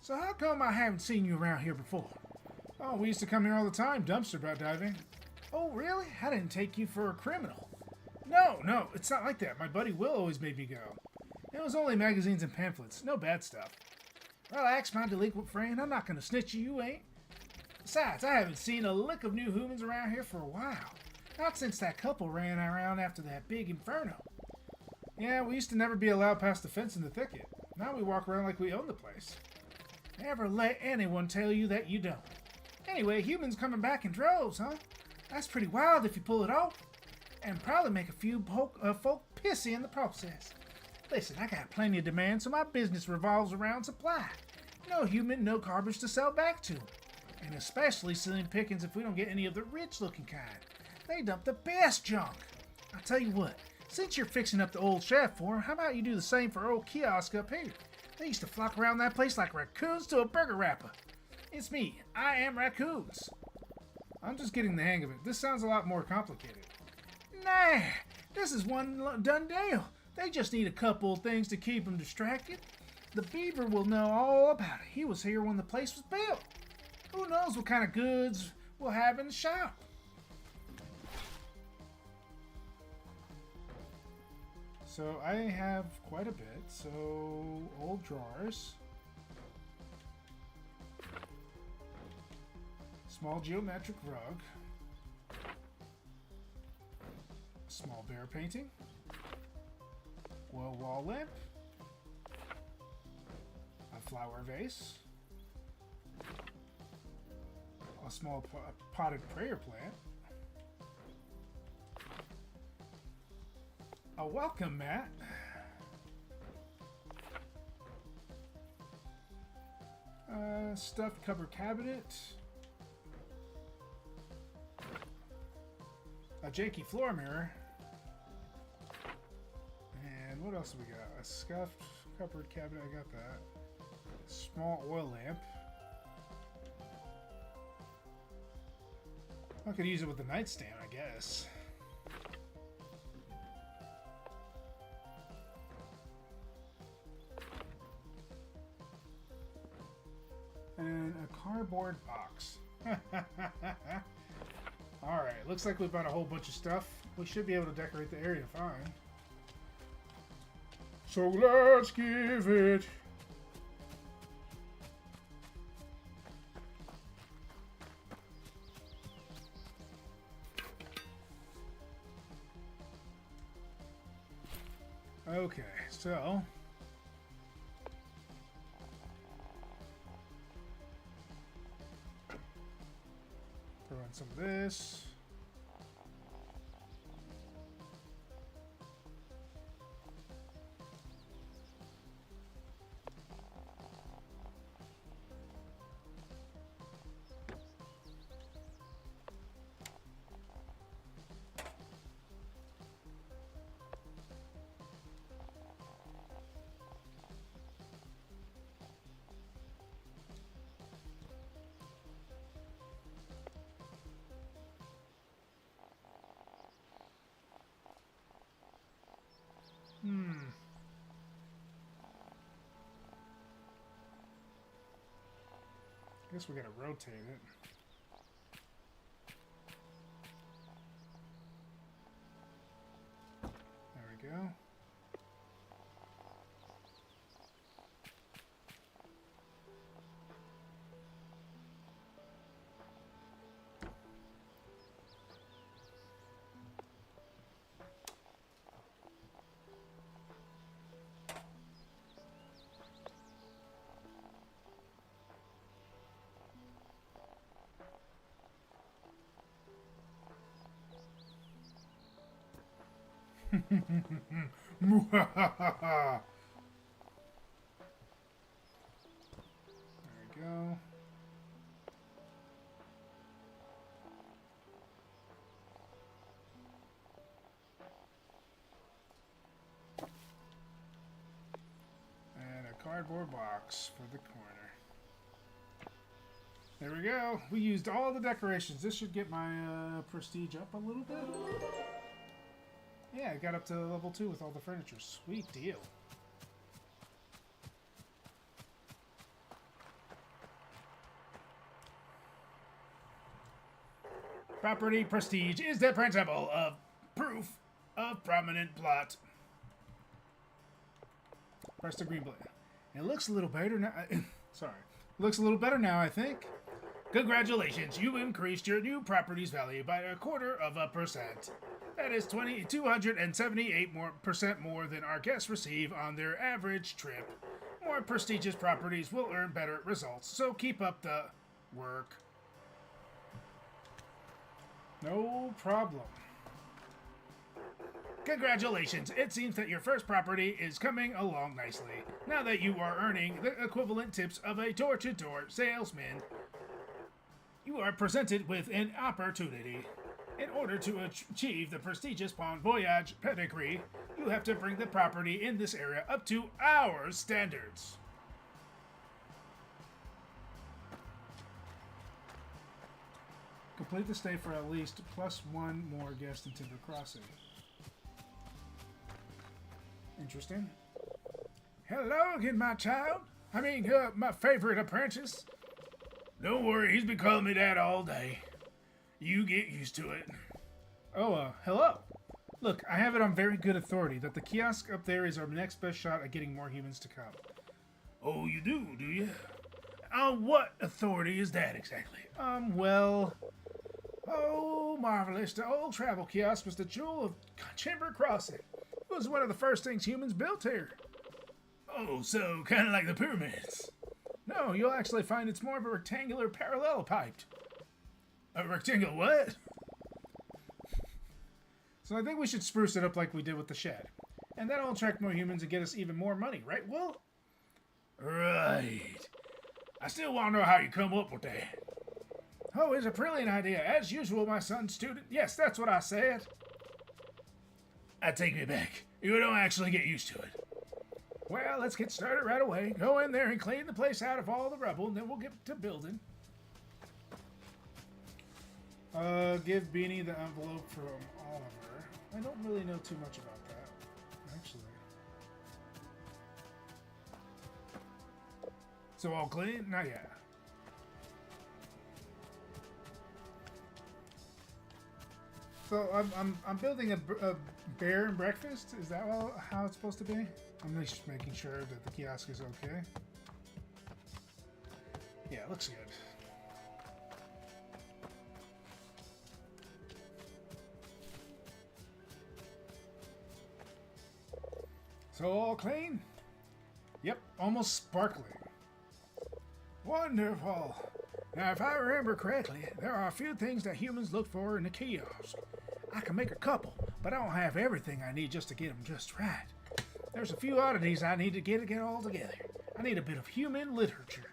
So how come I haven't seen you around here before? Oh, we used to come here all the time, dumpster diving. Oh, really? I didn't take you for a criminal. No, it's not like that. My buddy Will always made me go. It was only magazines and pamphlets, no bad stuff. Relax, my delinquent friend. I'm not gonna snitch you ain't. Besides, I haven't seen a lick of new humans around here for a while. Not since that couple ran around after that big inferno. Yeah, we used to never be allowed past the fence in the thicket. Now we walk around like we own the place. Never let anyone tell you that you don't. Anyway, humans coming back in droves, huh? That's pretty wild if you pull it off. And probably make a few folk pissy in the process. Listen, I got plenty of demand, so my business revolves around supply. No human, no garbage to sell back to. And especially slim pickings if we don't get any of the rich-looking kind. They dump the best junk. I'll tell you what, since you're fixing up the old shaft for 'em, how about you do the same for old kiosk up here? They used to flock around that place like raccoons to a burger wrapper. It's me. I am Raccoons. I'm just getting the hang of it. This sounds a lot more complicated. Nah, this is one done deal. They just need a couple of things to keep them distracted. The Beaver will know all about it. He was here when the place was built. Who knows what kind of goods we'll have in the shop. So I have quite a bit. So old drawers. Small geometric rug. Small bear painting. Wall lamp. A flower vase. A small potted prayer plant. A welcome mat. Stuffed cupboard cabinet. A janky floor mirror. And what else do we got? A scuffed cupboard cabinet, I got that. A small oil lamp. I could use it with the nightstand, I guess. And a cardboard box. Alright, looks like we bought a whole bunch of stuff. We should be able to decorate the area fine. So let's give it. Okay, so throw in some of this. Guess we gotta rotate it. There we go. Mwahaha. There we go. And a cardboard box for the corner. There we go. We used all the decorations. This should get my prestige up a little bit. Yeah, I got up to level 2 with all the furniture. Sweet deal. Property prestige is the principle of proof of prominent plot. Press the green button. It looks a little better now. Sorry. Looks a little better now, I think. Congratulations, you increased your new property's value by 0.25%. That is 278% more than our guests receive on their average trip. More prestigious properties will earn better results, so keep up the work. No problem. Congratulations, it seems that your first property is coming along nicely. Now that you are earning the equivalent tips of a door-to-door salesman, you are presented with an opportunity. In order to achieve the prestigious Bon Voyage pedigree, you have to bring the property in this area up to our standards. Complete the stay for at least +1 more guest in Timber Crossing. Interesting. Hello again, my child. My favorite apprentice. Don't worry, he's been calling me that all day. You get used to it. Oh, hello. Look, I have it on very good authority that the kiosk up there is our next best shot at getting more humans to come. Oh, you do you? On what authority is that exactly? Well... Oh, marvelous. The old travel kiosk was the jewel of Timber Crossing. It was one of the first things humans built here. Oh, so kind of like the pyramids. No, you'll actually find it's more of a rectangular parallel-piped. A rectangle what? So I think we should spruce it up like we did with the shed. And that'll attract more humans and get us even more money, right, Will? Right. I still want to know how you come up with that. Oh, it's a brilliant idea. As usual, my son, student. Yes, that's what I said. I take it back. You don't actually get used to it. Well, let's get started right away. Go in there and clean the place out of all the rubble, and then we'll get to building. Give Beanie the envelope from Oliver. I don't really know too much about that, actually. So all clean? Not yet. So I'm building a bear and breakfast. Is that how it's supposed to be? I'm just making sure that the kiosk is okay. Yeah, it looks good. So all clean? Yep, almost sparkling. Wonderful. Now, if I remember correctly, there are a few things that humans look for in a kiosk. I can make a couple, but I don't have everything I need just to get them just right. There's a few oddities I need to get all together. I need a bit of human literature.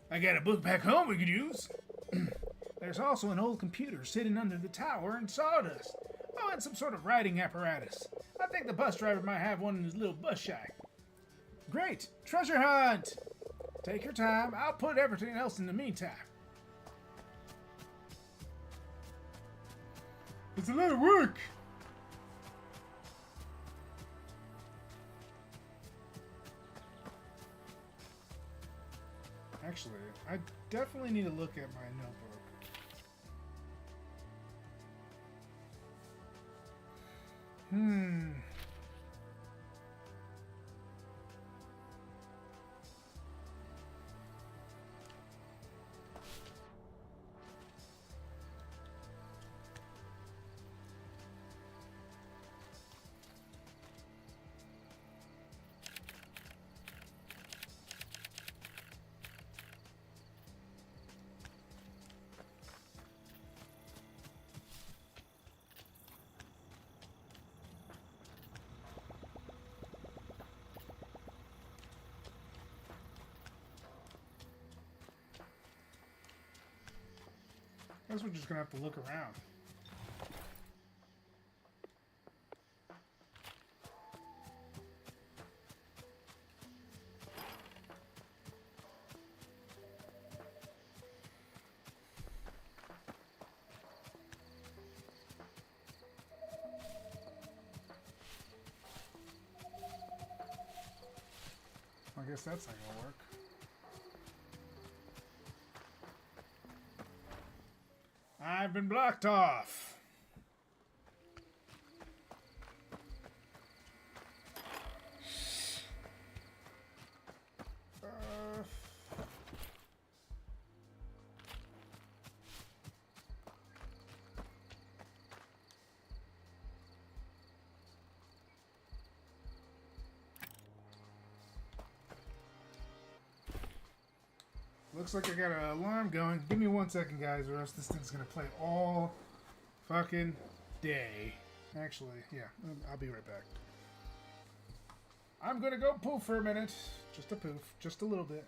I got a book back home we could use. There's also an old computer sitting under the tower in sawdust. Oh, and some sort of writing apparatus. I think the bus driver might have one in his little bus shack. Great! Treasure hunt! Take your time. I'll put everything else in the meantime. It's a lot of work. Actually, I definitely need to look at my notebook. I guess we're just gonna have to look around. I guess that's not gonna work. I've been blocked off. Looks like I got an alarm going. Give me 1 second, guys, or else this thing's gonna play all fucking day. Actually, yeah, I'll be right back. I'm gonna go poof for a minute. Just a poof, just a little bit.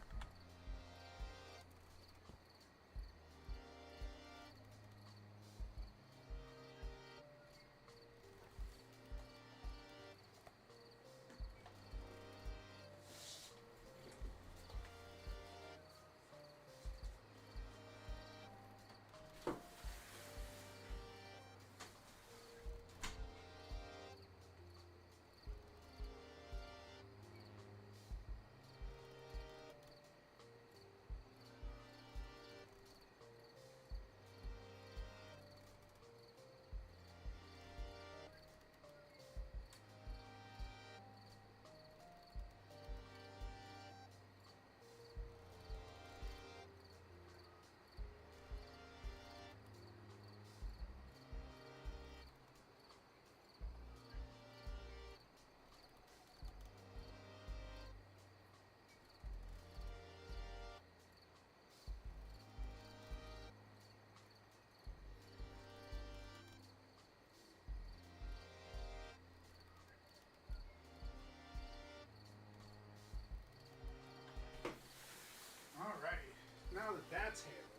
Now that that's handled,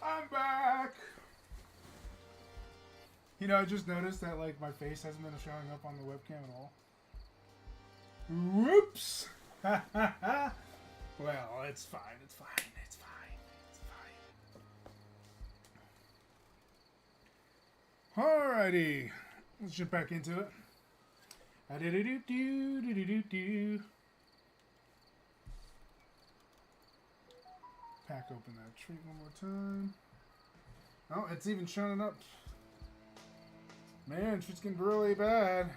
I'm back. You know, I just noticed that like my face hasn't been showing up on the webcam at all. Whoops. Well, it's fine. It's fine. It's fine. It's fine. Alrighty, let's jump back into it. Do-do-do-do-do-do-do. Pack open that treat one more time. Oh, it's even showing up. Man, shit's getting really bad.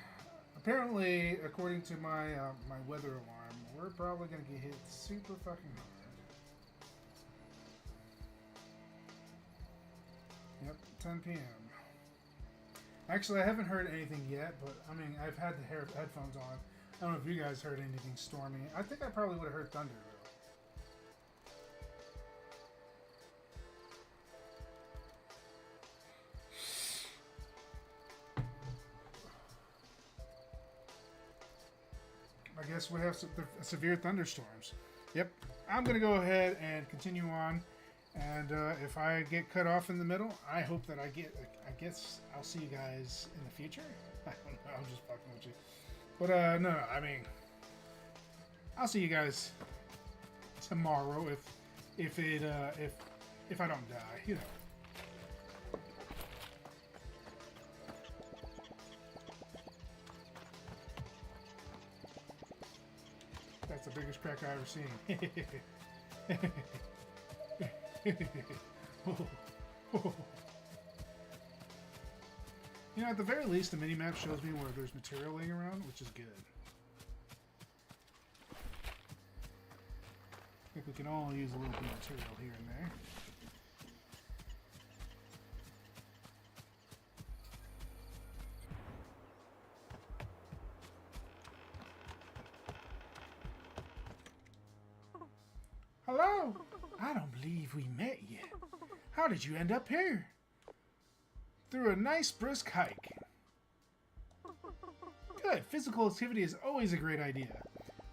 Apparently, according to my my weather alarm, we're probably gonna get hit super fucking hard. Yep, 10 p.m. Actually, I haven't heard anything yet, but I mean, I've had the headphones on. I don't know if you guys heard anything stormy. I think I probably would have heard thunder. I guess we have severe thunderstorms. Yep. I'm going to go ahead and continue on. And if I get cut off in the middle, I hope that I guess I'll see you guys in the future. I don't know. I'm just fucking with you. But no, I mean, I'll see you guys tomorrow if I don't die, you know. That's the biggest crack I've ever seen. You know, at the very least, the mini-map shows me where there's material laying around, which is good. I think we can all use a little bit of material here and there. Hello! I don't believe we met yet. How did you end up here? Through a nice brisk hike. Good. Physical activity is always a great idea.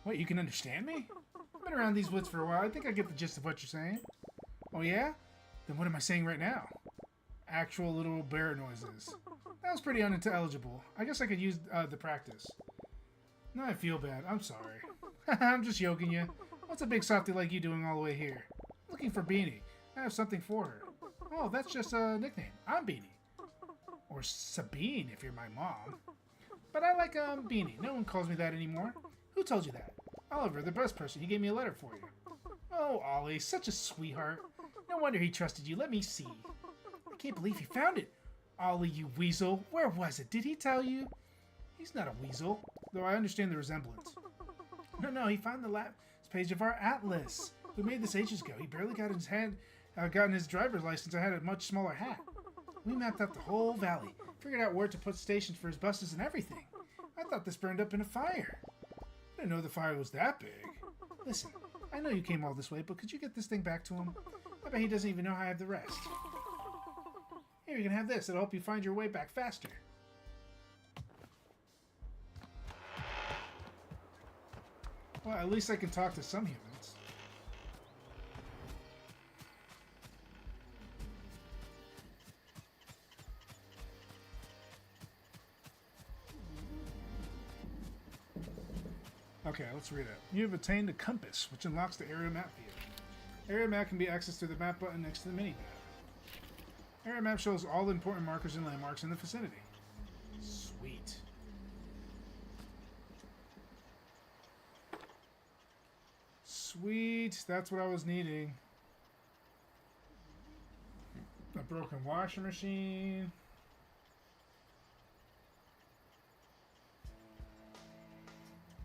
Wait, you can understand me? I've been around these woods for a while. I think I get the gist of what you're saying. Oh yeah? Then what am I saying right now? Actual little bear noises. That was pretty unintelligible. I guess I could use the practice. No, I feel bad. I'm sorry. I'm just yoking you. What's a big softy like you doing all the way here? Looking for Beanie. I have something for her. Oh, that's just a nickname. I'm Beanie. Or Sabine, if you're my mom. But I like Beanie. No one calls me that anymore. Who told you that? Oliver, the bus person. He gave me a letter for you. Oh, Ollie, such a sweetheart. No wonder he trusted you. Let me see. I can't believe he found it. Ollie, you weasel. Where was it? Did he tell you? He's not a weasel, though I understand the resemblance. No, he found the last page of our atlas. We made this ages ago. He barely got gotten his driver's license. I had a much smaller hat. We mapped out the whole valley, figured out where to put stations for his buses and everything. I thought this burned up in a fire. I didn't know the fire was that big. Listen, I know you came all this way, but could you get this thing back to him? I bet he doesn't even know how I have the rest. Here, you can have this. It'll help you find your way back faster. Well, at least I can talk to some humans. Okay, let's read it. You have attained a compass, which unlocks the area map view. Area map can be accessed through the map button next to the mini-map. Area map shows all the important markers and landmarks in the vicinity. Sweet. Sweet, that's what I was needing. A broken washing machine.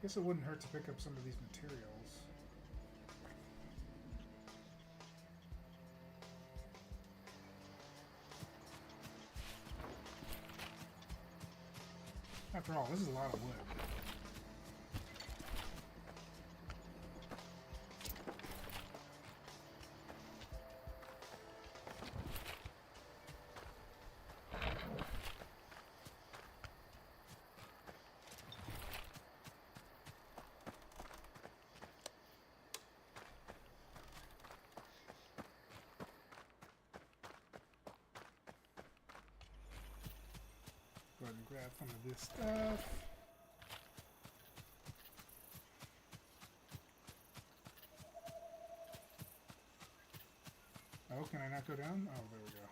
Guess it wouldn't hurt to pick up some of these materials. After all, this is a lot of wood. Go ahead and grab some of this stuff. Oh, can I not go down? Oh, there we go.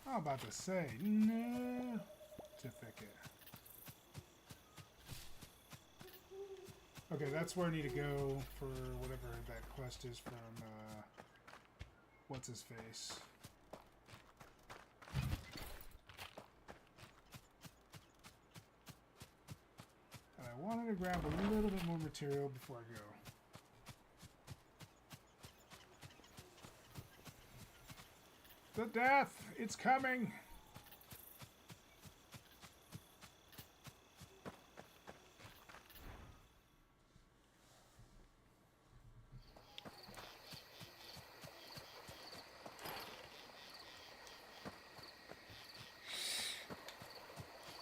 I was about to say, no to thicket. Okay, that's where I need to go for whatever that quest is from, what's his face? And I wanted to grab a little bit more material before I go. The death! It's coming!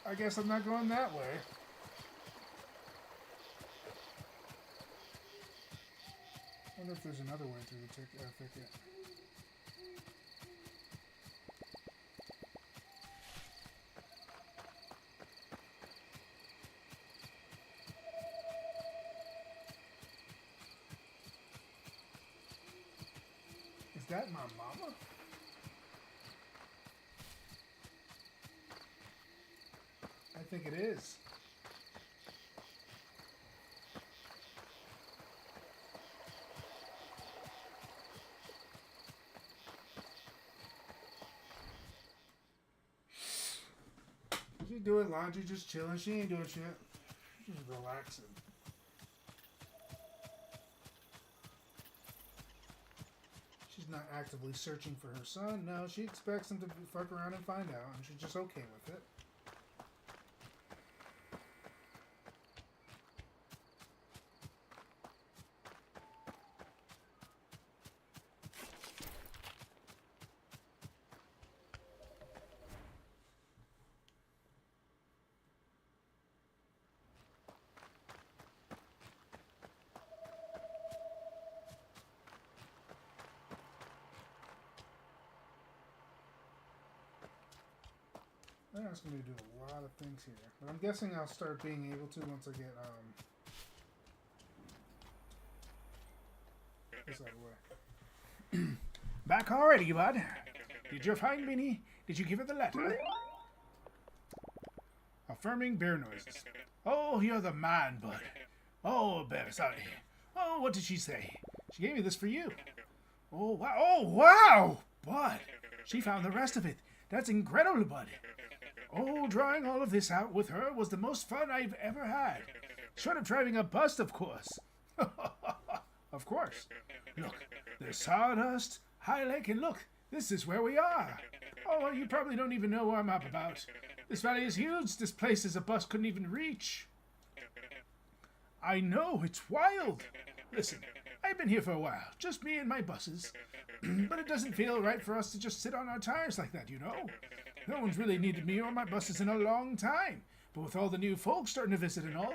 I guess I'm not going that way. I wonder if there's another way through the thicket. Is that my mama? I think it is. She's doing laundry, just chilling. She ain't doing shit. She's relaxing. She's not actively searching for her son. No, she expects him to fuck around and find out, and she's just okay with it. They're asking me to do a lot of things here, but I'm guessing I'll start being able to once I get this out of the way. Back already, bud. Did you find Minnie? Did you give her the letter? Affirming bear noises. Oh, you're the man, bud. Oh, bear, sorry. Oh, what did she say? She gave me this for you. Oh, wow. Oh, wow! Bud, she found the rest of it. That's incredible, bud. Oh, drawing all of this out with her was the most fun I've ever had. Short of driving a bus, of course. Of course. Look, there's sawdust, High Lake, and look, this is where we are. Oh, you probably don't even know what I'm up about. This valley is huge. This place is a bus couldn't even reach. I know, it's wild. Listen, I've been here for a while, just me and my buses. But it doesn't feel right for us to just sit on our tires like that, you know? No one's really needed me or my buses in a long time. But with all the new folks starting to visit and all,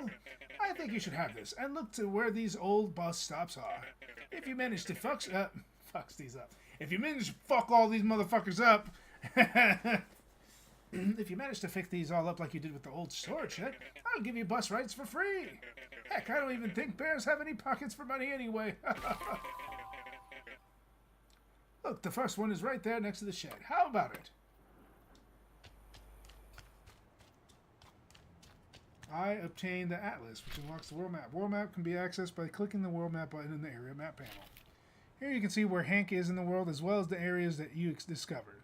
I think you should have this and look to where these old bus stops are. If you manage to fucks these up. If you manage to fuck all these motherfuckers up, if you manage to fix these all up like you did with the old storage shed, I'll give you bus rides for free. Heck, I don't even think bears have any pockets for money anyway. Look, the first one is right there next to the shed. How about it? I obtained the atlas, which unlocks the world map. World map can be accessed by clicking the world map button in the area map panel. Here you can see where Hank is in the world, as well as the areas that you discovered.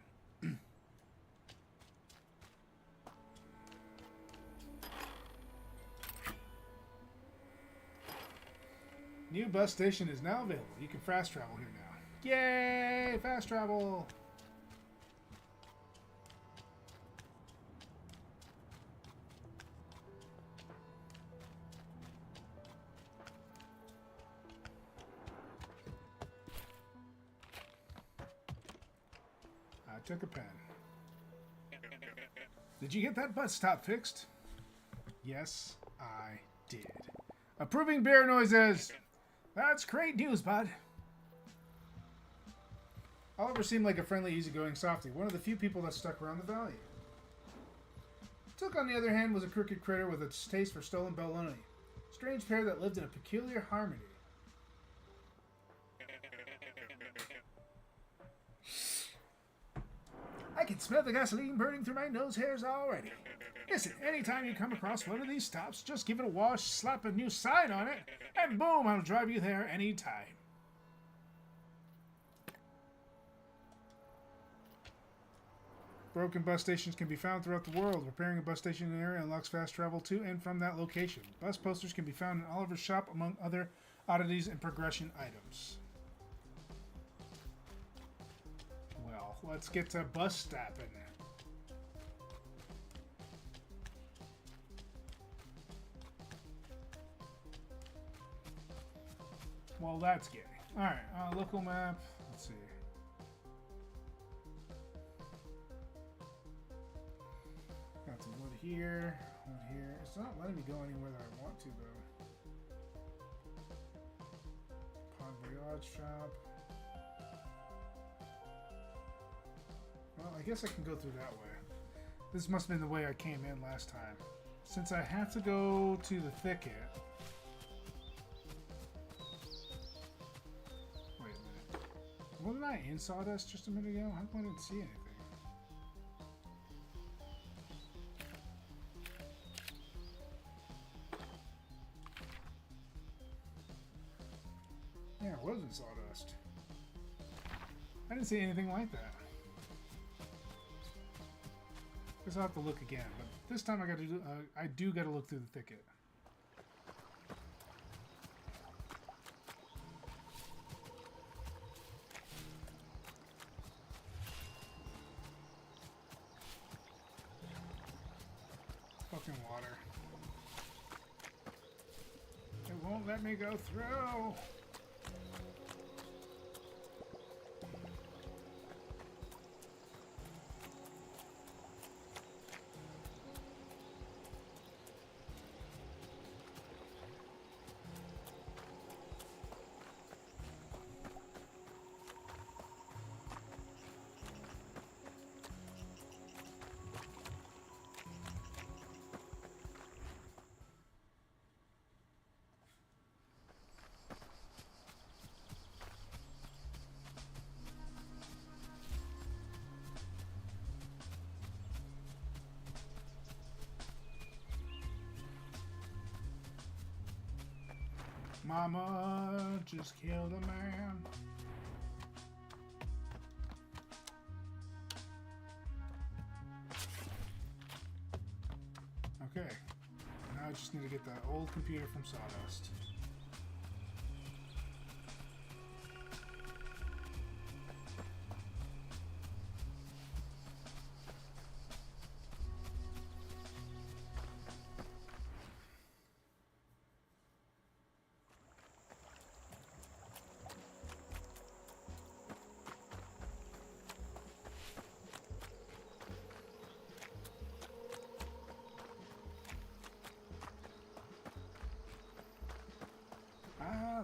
New bus station is now available. You can fast travel here now. Yay! Fast travel! I took a pen. Did you get that bus stop fixed? Yes, I did. Approving bear noises! That's great news, bud. Oliver seemed like a friendly, easygoing softy, one of the few people that stuck around the valley. Took, on the other hand, was a crooked critter with a taste for stolen baloney. Strange pair that lived in a peculiar harmony. I can smell the gasoline burning through my nose hairs already. Listen, anytime you come across one of these stops, just give it a wash, slap a new sign on it, and boom, I'll drive you there anytime. Broken bus stations can be found throughout the world. Repairing a bus station in an area unlocks fast travel to and from that location. Bus posters can be found in Oliver's shop, among other oddities and progression items. Well, let's get to bus stop in there. Well, that's gay. Alright, local map. Let's see. Got some wood here, wood here. It's not letting me go anywhere that I want to, though. Pond Voyage shop. Well, I guess I can go through that way. This must have been the way I came in last time. Since I had to go to the thicket. Wait a minute. Wasn't I in sawdust just a minute ago? How come I didn't see anything? Yeah, it was in sawdust. I didn't see anything like that. Guess I'll have to look again, but This time I do gotta look through the thicket. Fucking water. It won't let me go through. Mama just killed a man. Okay. Now I just need to get that old computer from Sawdust.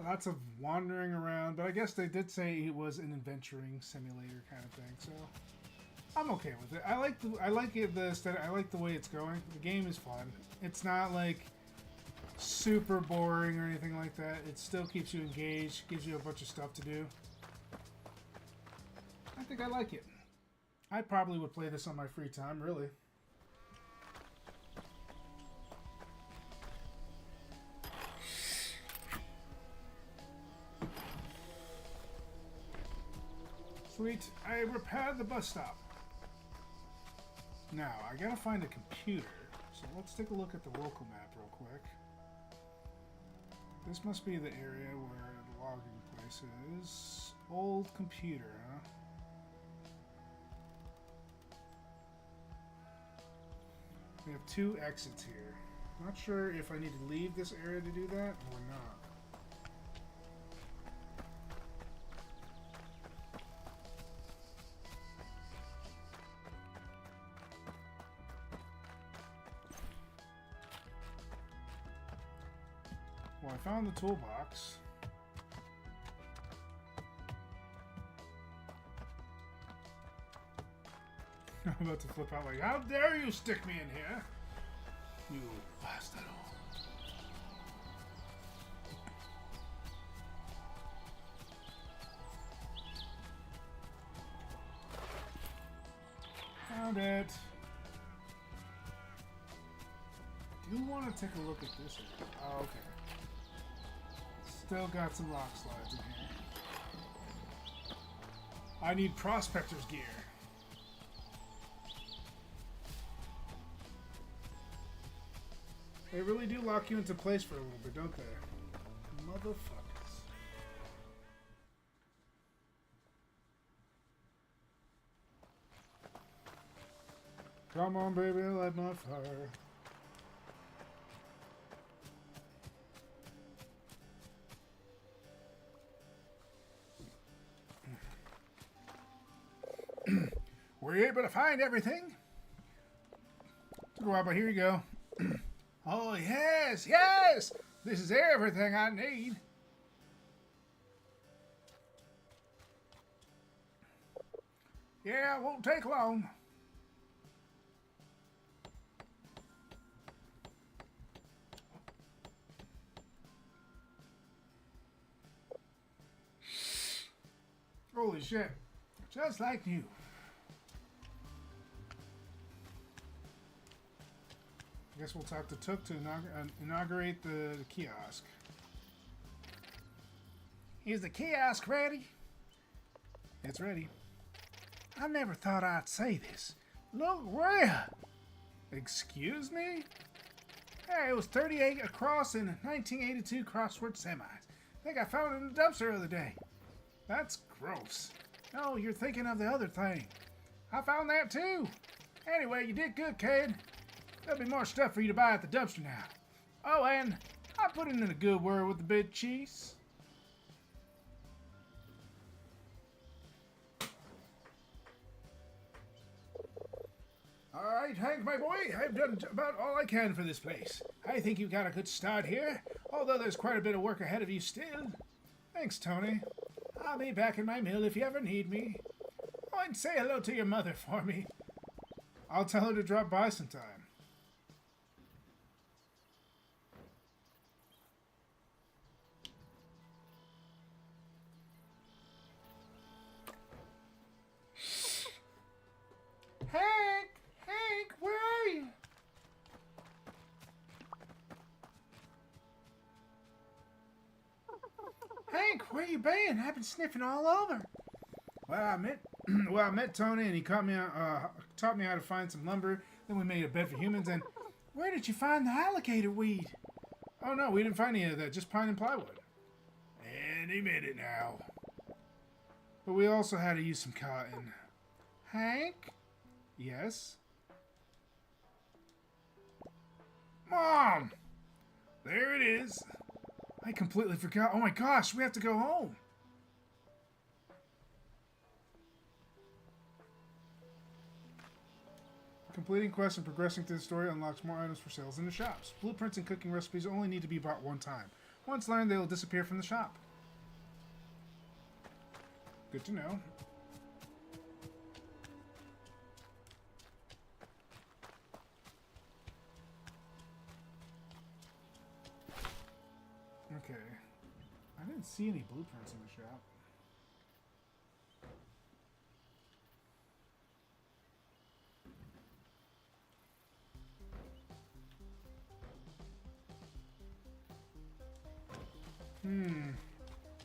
Lots of wandering around, but I guess they did say it was an adventuring simulator kind of thing, so I'm okay with it. I like the aesthetic. I like the way it's going. The game is fun. It's not like super boring or anything like that. It still keeps you engaged, gives you a bunch of stuff to do. I think I like it. I probably would play this on my free time, really. Sweet, I repaired the bus stop. Now, I gotta find a computer. So let's take a look at the local map real quick. This must be the area where the logging place is. Old computer, huh? We have 2 exits here. Not sure if I need to leave this area to do that or not. Well, I found the toolbox. I'm about to flip out like, how dare you stick me in here? You bastard. Found it. I do want to take a look at this area. Oh, okay. Still got some rock slides in here. I need prospector's gear. They really do lock you into place for a little bit, don't they? Motherfuckers. Come on, baby, light my fire. Were you able to find everything? Took a while, but here you go. Oh, yes, yes! This is everything I need. Yeah, it won't take long. Holy shit. Just like you. I guess we'll talk to Took to inaugurate the kiosk. Is the kiosk ready? It's ready. I never thought I'd say this. Look where! Excuse me? Hey, it was 38 across in 1982 crossword semis. I think I found it in the dumpster the other day. That's gross. No, you're thinking of the other thing. I found that too. Anyway, you did good, kid. There'll be more stuff for you to buy at the dumpster now. Oh, and I put in a good word with the big cheese. All right, Hank, my boy, I've done about all I can for this place. I think you've got a good start here, although there's quite a bit of work ahead of you still. Thanks, Tony. I'll be back in my mill if you ever need me. Oh, and say hello to your mother for me. I'll tell her to drop by sometime. Hank, where are you? Hank, where you been? I've been sniffing all over. Well, I met Tony, and he taught me how to find some lumber. Then we made a bed for humans. And where did you find the alligator weed? Oh no, we didn't find any of that. Just pine and plywood. Any minute now. But we also had to use some cotton. Hank? Yes? Mom! There it is. I completely forgot. Oh my gosh, we have to go home. Completing quests and progressing through the story unlocks more items for sales in the shops. Blueprints and cooking recipes only need to be bought one time. Once learned, they will disappear from the shop. Good to know. Okay. I didn't see any blueprints in the shop.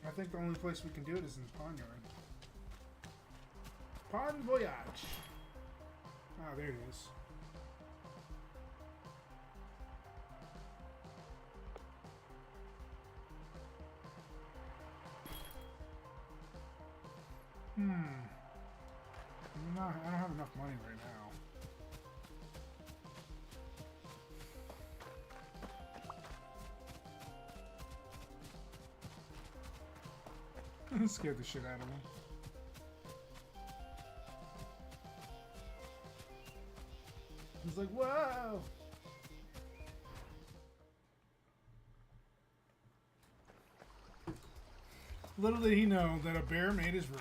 I think the only place we can do it is in the pawn yard. Pawn voyage. Ah, there it is. I don't have enough money right now. Scared the shit out of him. He's like, whoa! Little did he know that a bear made his room.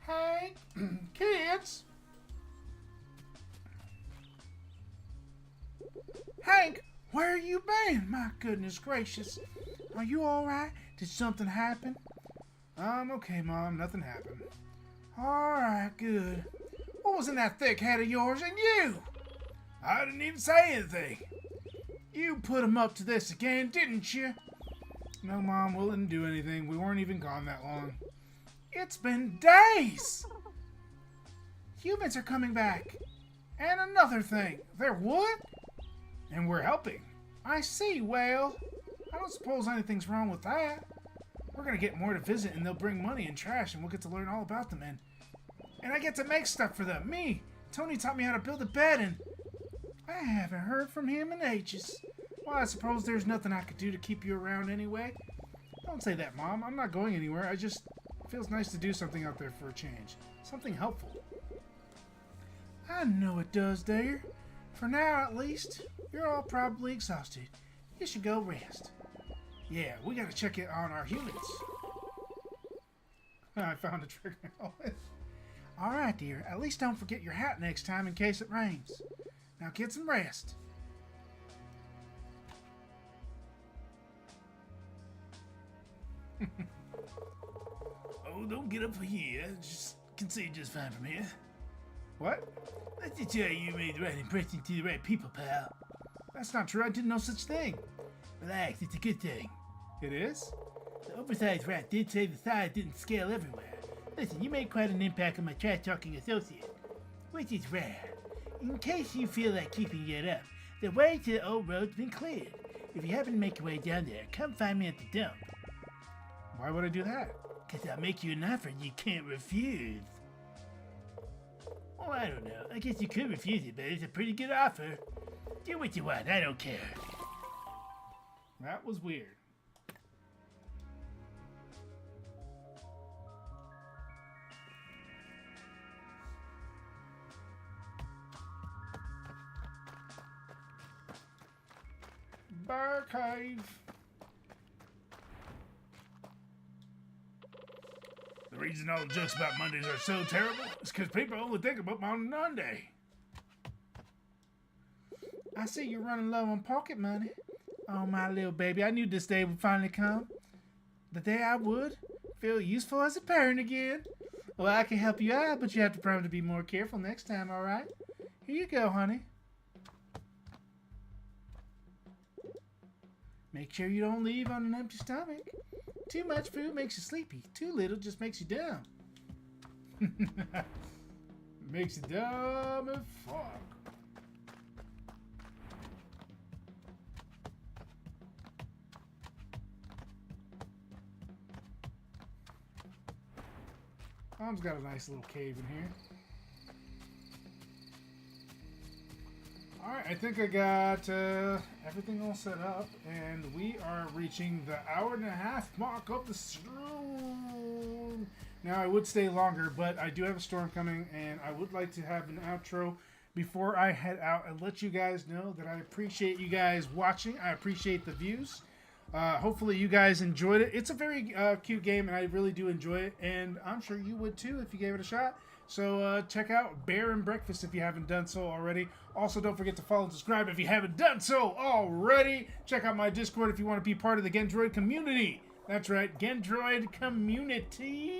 Hey, kids! Hank, where you been? My goodness gracious. Are you alright? Did something happen? I'm okay, Mom. Nothing happened. Alright, good. What was in that thick head of yours? And you? I didn't even say anything. You put him up to this again, didn't you? No, Mom, we didn't do anything. We weren't even gone that long. It's been days! Humans are coming back. And another thing. They're what? And we're helping. I see, well, I don't suppose anything's wrong with that. We're gonna get more to visit, and they'll bring money and trash, and we'll get to learn all about them, and I get to make stuff for them. Me! Tony taught me how to build a bed, and I haven't heard from him in ages. Well, I suppose there's nothing I could do to keep you around anyway. Don't say that, Mom. I'm not going anywhere. It feels nice to do something out there for a change. Something helpful. I know it does, dear. For now, at least, you're all probably exhausted. You should go rest. Yeah, we gotta check it on our humans. I found a trigger helmet. Alright, dear. At least don't forget your hat next time in case it rains. Now get some rest. Oh, don't get up here. Just can see just fine from here. What? Let's just tell you made the right impression to the right people, pal. That's not true. I didn't know such thing. Relax, it's a good thing. It is? The oversized rat did say the size didn't scale everywhere. Listen, you made quite an impact on my trash-talking associate, which is rare. In case you feel like keeping it up, the way to the old road's been cleared. If you happen to make your way down there, come find me at the dump. Why would I do that? Cause I'll make you an offer you can't refuse. Oh, I don't know. I guess you could refuse it, but it's a pretty good offer. Do what you want, I don't care. That was weird. Bar cave. The reason all the jokes about Mondays are so terrible is because people only think about Monday. I see you're running low on pocket money. Oh, my little baby, I knew this day would finally come. The day I would feel useful as a parent again. Well, I can help you out, but you have to promise to be more careful next time, all right? Here you go, honey. Make sure you don't leave on an empty stomach. Too much food makes you sleepy. Too little just makes you dumb. Makes you dumb as fuck. Mom's got a nice little cave in here. Alright, I think I got everything all set up, and we are reaching the hour-and-a-half mark of the storm. Now, I would stay longer, but I do have a storm coming, and I would like to have an outro before I head out and let you guys know that I appreciate you guys watching. I appreciate the views. Hopefully you guys enjoyed it. It's a very cute game, and I really do enjoy it, and I'm sure you would too if you gave it a shot. So check out Bear and Breakfast if you haven't done so already. Also, don't forget to follow and subscribe if you haven't done so already. Check out my Discord if you want to be part of the Gen-Droid community. That's right, Gen-Droid community.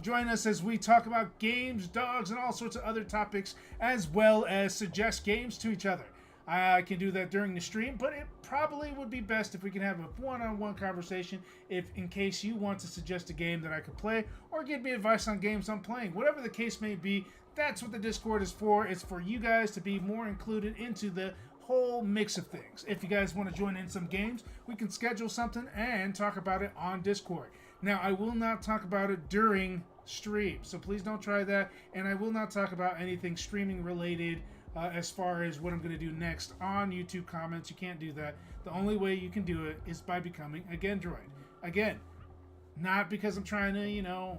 Join us as we talk about games, dogs, and all sorts of other topics, as well as suggest games to each other. I can do that during the stream, but it probably would be best if we can have a one-on-one conversation in case you want to suggest a game that I could play or give me advice on games I'm playing. Whatever the case may be, that's what the Discord is for. It's for you guys to be more included into the whole mix of things. If you guys want to join in some games, we can schedule something and talk about it on Discord. Now, I will not talk about it during stream, so please don't try that, and I will not talk about anything streaming related as far as what I'm going to do next on YouTube comments. You can't do that. The only way you can do it is by becoming a Gen-Droid. Again, not because I'm trying to,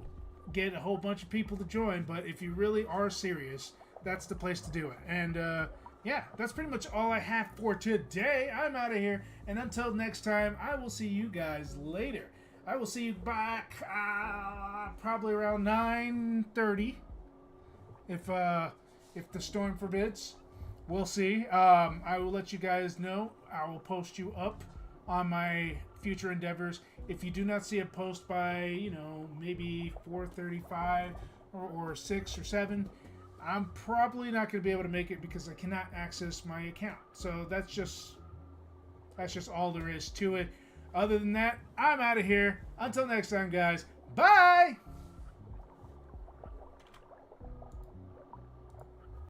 get a whole bunch of people to join, but if you really are serious, that's the place to do it. And yeah, that's pretty much all I have for today. I'm out of here, and until next time, I will see you guys later. I will see you back probably around 9:30 if the storm forbids. We'll see. I will let you guys know. I will post you up on my future endeavors. If you do not see a post by, maybe 4:35 or 6 or 7, I'm probably not going to be able to make it because I cannot access my account. So that's just all there is to it. Other than that, I'm out of here. Until next time, guys. Bye!